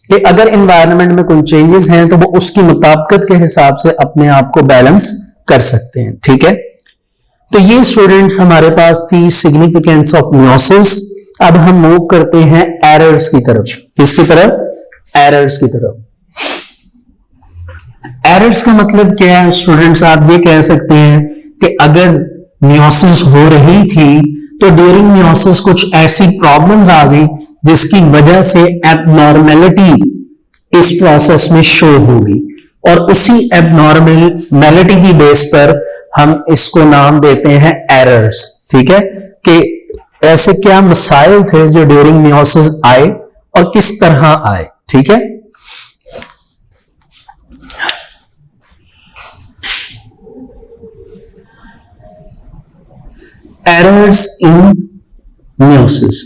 कि अगर इन्वायरमेंट में कोई चेंजेस हैं तो वो उसकी मुताबिकत के हिसाब से अपने आप को बैलेंस कर सकते हैं। ठीक है, तो ये स्टूडेंट्स हमारे पास थी सिग्निफिकेंस ऑफ मियोसिस। अब हम मूव करते हैं एरर्स की तरफ। किसकी तरफ? एरर्स की तरफ। एरर्स का मतलब क्या है स्टूडेंट्स? आप ये कह सकते हैं कि अगर मियोसिस हो रही थी तो ड्यूरिंग मियोसिस कुछ ऐसी प्रॉब्लम्स आ गई जिसकी वजह से एबनॉर्मेलिटी इस प्रोसेस में शो होगी, और उसी एबनॉर्मेलिटी की बेस पर हम इसको नाम देते हैं एरर्स। ठीक है, कि ऐसे क्या मसाइल थे जो ड्यूरिंग मियोसिस आए और किस तरह आए। ठीक है, एरर्स इन मियोसिस।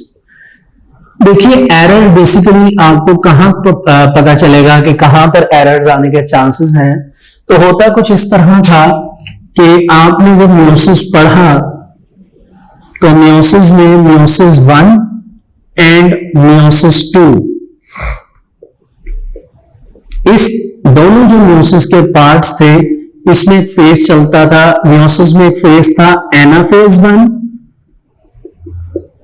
देखिए, एरर बेसिकली आपको कहां पता चलेगा कि कहां पर एरर्स आने के चांसेस हैं। तो होता कुछ इस तरह था कि आपने जब मियोसिस पढ़ा तो मियोसिस में मियोसिस 1 एंड मियोसिस 2, इस दोनों जो मियोसिस के पार्ट्स थे, इसमें एक फेज चलता था। मियोसिस में एक फेज था एनाफेज 1,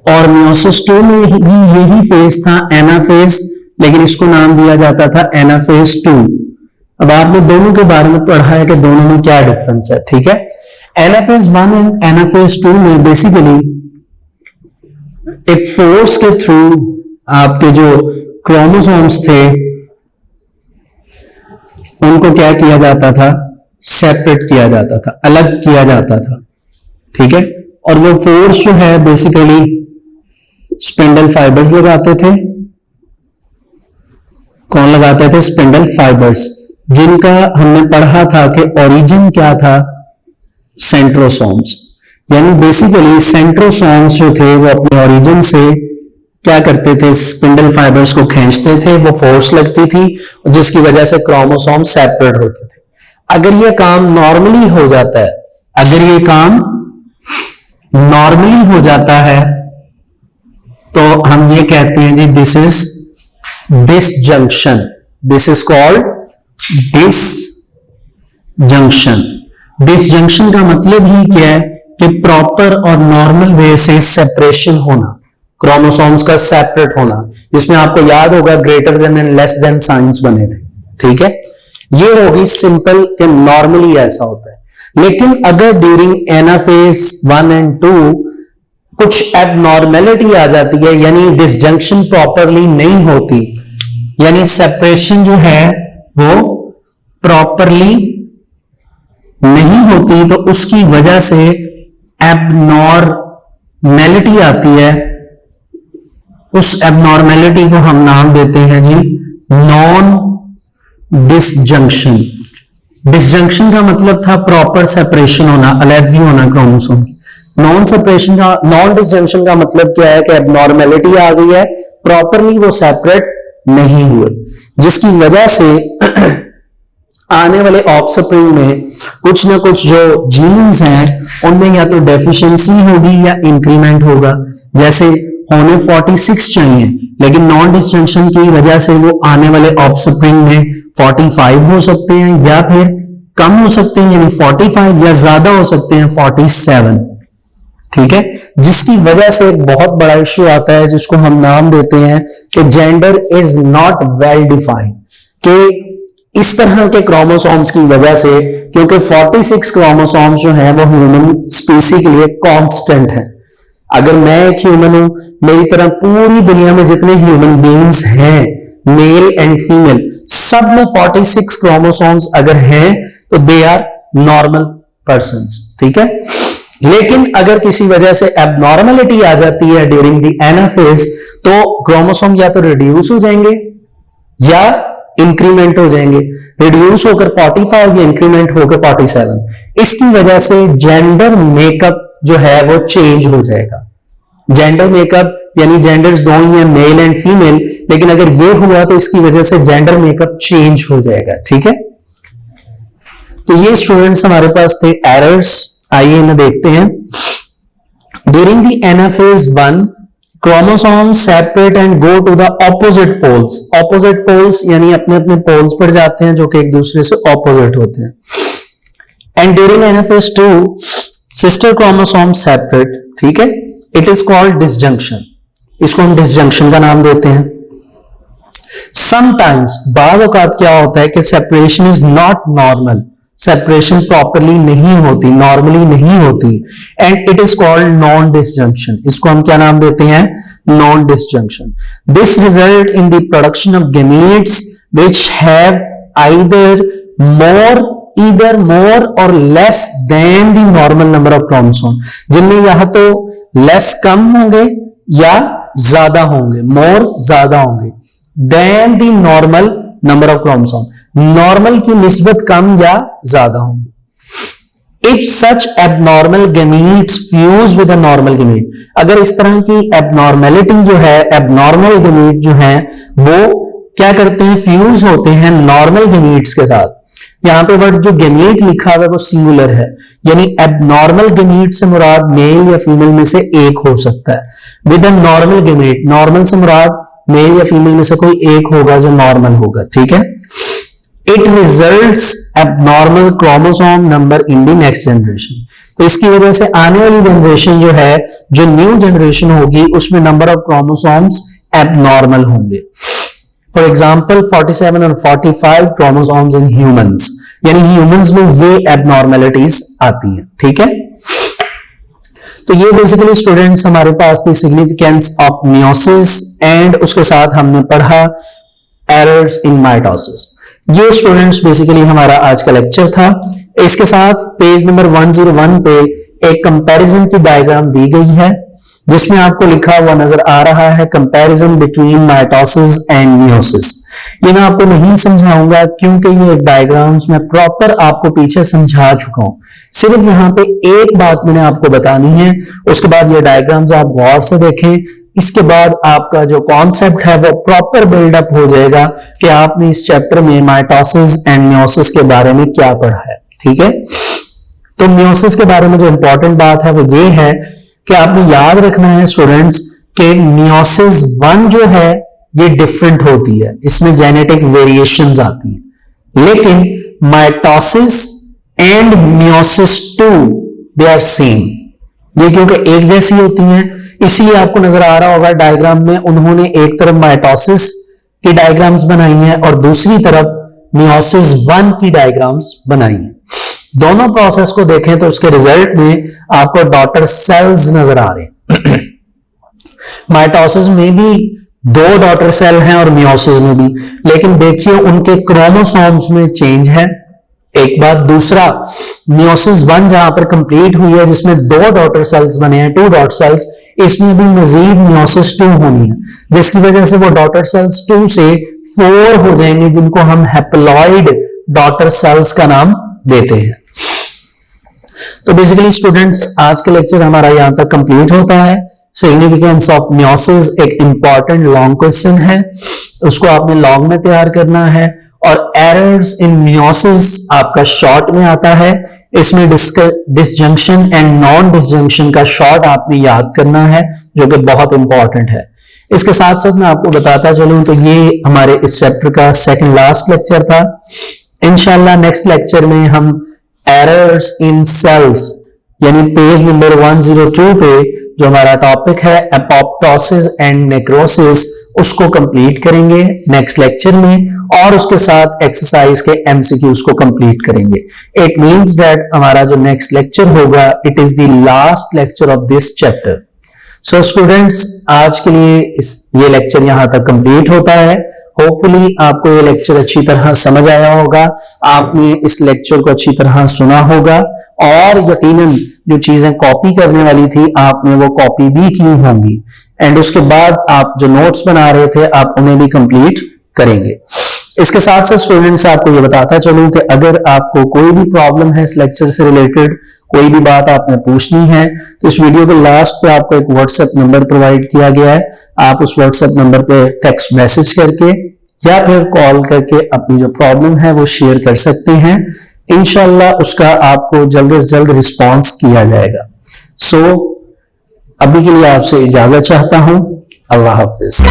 और मियोसिस 2 में भी यही फेज था एनाफेज, लेकिन इसको नाम दिया जाता था एनाफेज 2। अब आपने दोनों के बारे में पढ़ा है कि दोनों में क्या डिफरेंस है। ठीक है, एनाफेज 1 एंड एनाफेज 2 में बेसिकली एक फोर्स के थ्रू आपके जो क्रोमोसोम्स थे उनको क्या किया जाता था? सेपरेट किया जाता था, अलग किया जाता था। ठीक है, और वो फोर्स जो है बेसिकली स्पिंडल फाइबर्स लगाते थे। कौन लगाते थे? स्पिंडल फाइबर्स, जिनका हमने पढ़ा था कि ओरिजिन क्या था? सेंट्रोसोम्स। यानी बेसिकली सेंट्रोसोम्स जो थे वो अपने ओरिजिन से क्या करते थे, स्पिंडल फाइबर्स को खींचते थे, वो फोर्स लगती थी जिसकी वजह से क्रोमोसोम सेपरेट होते थे। अगर ये काम नॉर्मली हो जाता है, अगर ये काम नॉर्मली हो जाता है तो हम ये कहते हैं जी this is disjunction, this is called disjunction. Disjunction का मतलब ही क्या है कि प्रॉपर और नॉर्मल वे से सेपरेशन होना, क्रोमोसोम्स का सेपरेट होना, जिसमें आपको याद होगा greater than and less then science बने थे, ठीक है। ये होगी सिंपल कि नॉर्मली ऐसा होता है। लेकिन अगर ड्यूरिंग एनाफेज 1 एंड 2 कुछ एबनॉर्मेलिटी आ जाती है, यानी डिसजंक्शन प्रॉपरली नहीं होती, यानी सेपरेशन जो है वो प्रॉपरली नहीं होती, तो उसकी वजह से एबनॉर्मेलिटी आती है। उस एबनॉर्मेलिटी को हम नाम देते हैं जी नॉन डिसजंक्शन। डिसजंक्शन का मतलब था प्रॉपर सेपरेशन होना, अलग होना क्रोमोसोम की। नॉन सेपरेशन का, नॉन डिसजंक्शन का मतलब क्या है कि एबनॉर्मेलिटी आ गई है, प्रॉपरली वो सेपरेट नहीं हुए, जिसकी वजह से आने वाले ऑफस्प्रिंग में कुछ ना कुछ जो जीन्स हैं उनमें या तो डेफिशिएंसी होगी या इंक्रीमेंट होगा। जैसे होने 46 चाहिए, लेकिन नॉन डिसजंक्शन की वजह से वो आने वाले ऑफस्प्रिंग में 45 हो सकते हैं या फिर कम हो सकते हैं, यानी 45, या ज्यादा हो सकते हैं 47, ठीक है। जिसकी वजह से एक बहुत बड़ा इश्यू आता है जिसको हम नाम देते हैं कि gender is not well defined, कि इस तरह के क्रोमोसोम्स की वजह से, क्योंकि 46 क्रोमोसोम्स जो हैं वो ह्यूमन स्पीसी के लिए कांस्टेंट है। अगर मैं एक ह्यूमन हूं, मेरी तरह पूरी दुनिया में जितने ह्यूमन बीइंग्स हैं, मेल एंड फीमेल, सब में 46 क्रोमोसोम्स अगर हैं तो दे आर नॉर्मल पर्संस, ठीक है। लेकिन अगर किसी वजह से एबनॉर्मलिटी आ जाती है ड्यूरिंग द एनाफेज, तो क्रोमोसोम या तो रिड्यूस हो जाएंगे या इंक्रीमेंट हो जाएंगे। रिड्यूस होकर 45 या इंक्रीमेंट होकर 47। इसकी वजह से जेंडर मेकअप जो है वो चेंज हो जाएगा। जेंडर मेकअप यानी जेंडर्स दो ही हैं, मेल एंड फीमेल, लेकिन अगर ये हुआ तो इसकी वजह से जेंडर मेकअप चेंज हो जाएगा, ठीक है। तो ये स्टूडेंट्स हमारे पास थे एरर्स। आइए इन्हें देखते हैं। During the anaphase 1 chromosome separate and go to the opposite poles. Opposite poles यानी अपने अपने पोल्स पर जाते हैं जो कि एक दूसरे से ऑपोजिट होते हैं। And during anaphase 2 sister chromosome separate, ठीक है, इट इज कॉल्ड डिसजंक्शन। इसको हम डिसजंक्शन का नाम देते हैं। समटाइम्स बाद औकात क्या होता है कि separation is not normal, separation properly नहीं होती, नॉर्मली नहीं होती, and it is called non disjunction. इसको हम क्या नाम देते हैं? Non disjunction. This result in the production of gametes which have either more or less than the normal number of chromosome, जिनमें या तो लेस कम होंगे या ज्यादा होंगे, मोर ज्यादा होंगे, than the normal number of chromosome, normal की निस्बत कम या ज्यादा होंगी। If such abnormal gametes fuse with a normal gamete, अगर इस तरह की एबनॉर्मेलिटी जो है, एबनॉर्मल गेमीट जो है वो क्या करते हैं? फ्यूज होते हैं नॉर्मल गेमीट्स के साथ। यहां पे वर्ड जो गेमीट लिखा हुआ है वो सिंगुलर है, यानी एबनॉर्मल गेमीट से मुराद मेल या फीमेल में से एक हो सकता है। With a normal gamete, normal से मुराद मेल या फीमेल में से कोई एक होगा जो नॉर्मल होगा, ठीक है। It results abnormal chromosome number in the next generation, तो इसकी वजह से आने वाली जनरेशन जो है, जो न्यू जनरेशन होगी, उसमें नंबर ऑफ क्रोमोसोम्स एबनॉर्मल होंगे। फॉर एग्जाम्पल 47 और 45 क्रोमोसोम्स इन ह्यूमंस, यानी ह्यूमंस में ये एबनॉर्मेलिटीज आती हैं, ठीक है। तो ये बेसिकली स्टूडेंट्स हमारे पास थी सिग्निफिकेंस ऑफ मियोसिस, एंड उसके साथ हमने पढ़ा एरर्स इन माइटोसिस। ये स्टूडेंट्स बेसिकली हमारा आज का लेक्चर था। इसके साथ पेज नंबर 101 पे एक कंपैरिजन की डायग्राम दी गई है, जिसमें आपको लिखा हुआ नजर आ रहा है comparison between mitosis and meiosis. ये मैं आपको नहीं समझाऊंगा क्योंकि ये डायग्राम्स मैं प्रॉपर आपको पीछे समझा चुका हूं। सिर्फ यहाँ पे एक बात मैंने आपको बतानी है, उसके बाद ये डायग्राम्स आप गौर से देखें, इसके बाद आपका जो कॉन्सेप्ट है वो प्रॉपर बिल्डअप हो जाएगा कि आपने इस चैप्टर में माइटोसिस एंड मियोसिस के बारे में क्या पढ़ा है। ठीक है, तो मियोसिस के बारे में जो इंपॉर्टेंट बात है वो ये है कि आपने याद रखना है स्टूडेंट्स कि मियोसिस 1 जो है ये डिफरेंट होती है, इसमें जेनेटिक वेरिएशंस आती हैं, लेकिन mitosis and meiosis 2 they are same. ये क्योंकि एक जैसी होती हैं, इसलिए आपको नजर आ रहा होगा डायग्राम में उन्होंने एक तरफ माइटोसिस की डायग्राम्स बनाई हैं और दूसरी तरफ मियोसिस 1 की डायग्राम्स बनाई हैं। दोनों प्रोसेस को देखें तो उसके रिजल्ट में आपको डॉटर सेल्स नजर आ रहे हैं। माइटोसिस में भी 2 डॉटर सेल हैं और मियोसिस में भी, लेकिन देखिए उनके क्रोमोसोम्स में चेंज है, एक बात। दूसरा, मियोसिस 1 जहां पर कंप्लीट हुई है जिसमें 2 डॉटर सेल्स बने हैं, 2 डॉटर सेल्स, इसमें भी मजीद मियोसिस 2 होनी है, जिसकी वजह से वो डॉटर सेल्स 2 से 4 हो जाएंगे, जिनको हम हैप्लॉइड डॉटर सेल्स का नाम देते हैं। तो बेसिकली स्टूडेंट्स आज का लेक्चर हमारा यहां तक कंप्लीट होता है। सिग्निफिकेंस ऑफ मियोसिस एक इंपॉर्टेंट लॉन्ग क्वेश्चन है, उसको आपने लॉन्ग में तैयार करना है, और एरर्स इन मियोसिस आपका शॉर्ट में आता है। इसमें डिसजंक्शन एंड नॉन डिसजंक्शन का शॉर्ट आपने याद करना है, जो कि बहुत इंपॉर्टेंट है। इसके साथ साथ मैं आपको बताता चलूं तो ये हमारे इस चैप्टर का सेकंड लास्ट लेक्चर था। इंशाल्लाह नेक्स्ट लेक्चर में हम एरर्स इन सेल्स यानी पेज नंबर 102 पे जो हमारा टॉपिक है एपोप्टोसिस एंड नेक्रोसिस, उसको कंप्लीट करेंगे नेक्स्ट लेक्चर में, और उसके साथ एक्सरसाइज के एमसीक्यूज को कंप्लीट करेंगे। इट मींस दैट हमारा जो नेक्स्ट लेक्चर होगा it is the last lecture of this chapter. So students आज के लिए ये लेक्चर यहां तक कंप्लीट होता है। होपफुली आपको ये लेक्चर अच्छी तरह समझ आया होगा, आपने इस लेक्चर को अच्छी तरह सुना होगा, और यकीनन जो चीजें कॉपी करने वाली थी आपने वो कॉपी भी की होंगी, एंड उसके बाद आप जो नोट्स बना रहे थे आप उन्हें भी कंप्लीट करेंगे। इसके साथ साथ स्टूडेंट्स आपको ये बताता चलूं कि अगर आपको कोई भी प्रॉब्लम है इस लेक्चर से रिलेटेड, कोई भी बात आपने पूछनी है, तो इस वीडियो के लास्ट पे आपको एक व्हाट्सएप नंबर प्रोवाइड किया गया है, आप उस व्हाट्सएप नंबर पे टेक्स्ट मैसेज करके या फिर कॉल करके अपनी जो प्रॉब्लम है वो शेयर कर सकते हैं। इंशाल्लाह उसका आपको जल्द से जल्द रिस्पॉन्स किया जाएगा। सो अभी के लिए आपसे इजाजत चाहता हूं। अल्लाह हाफिज।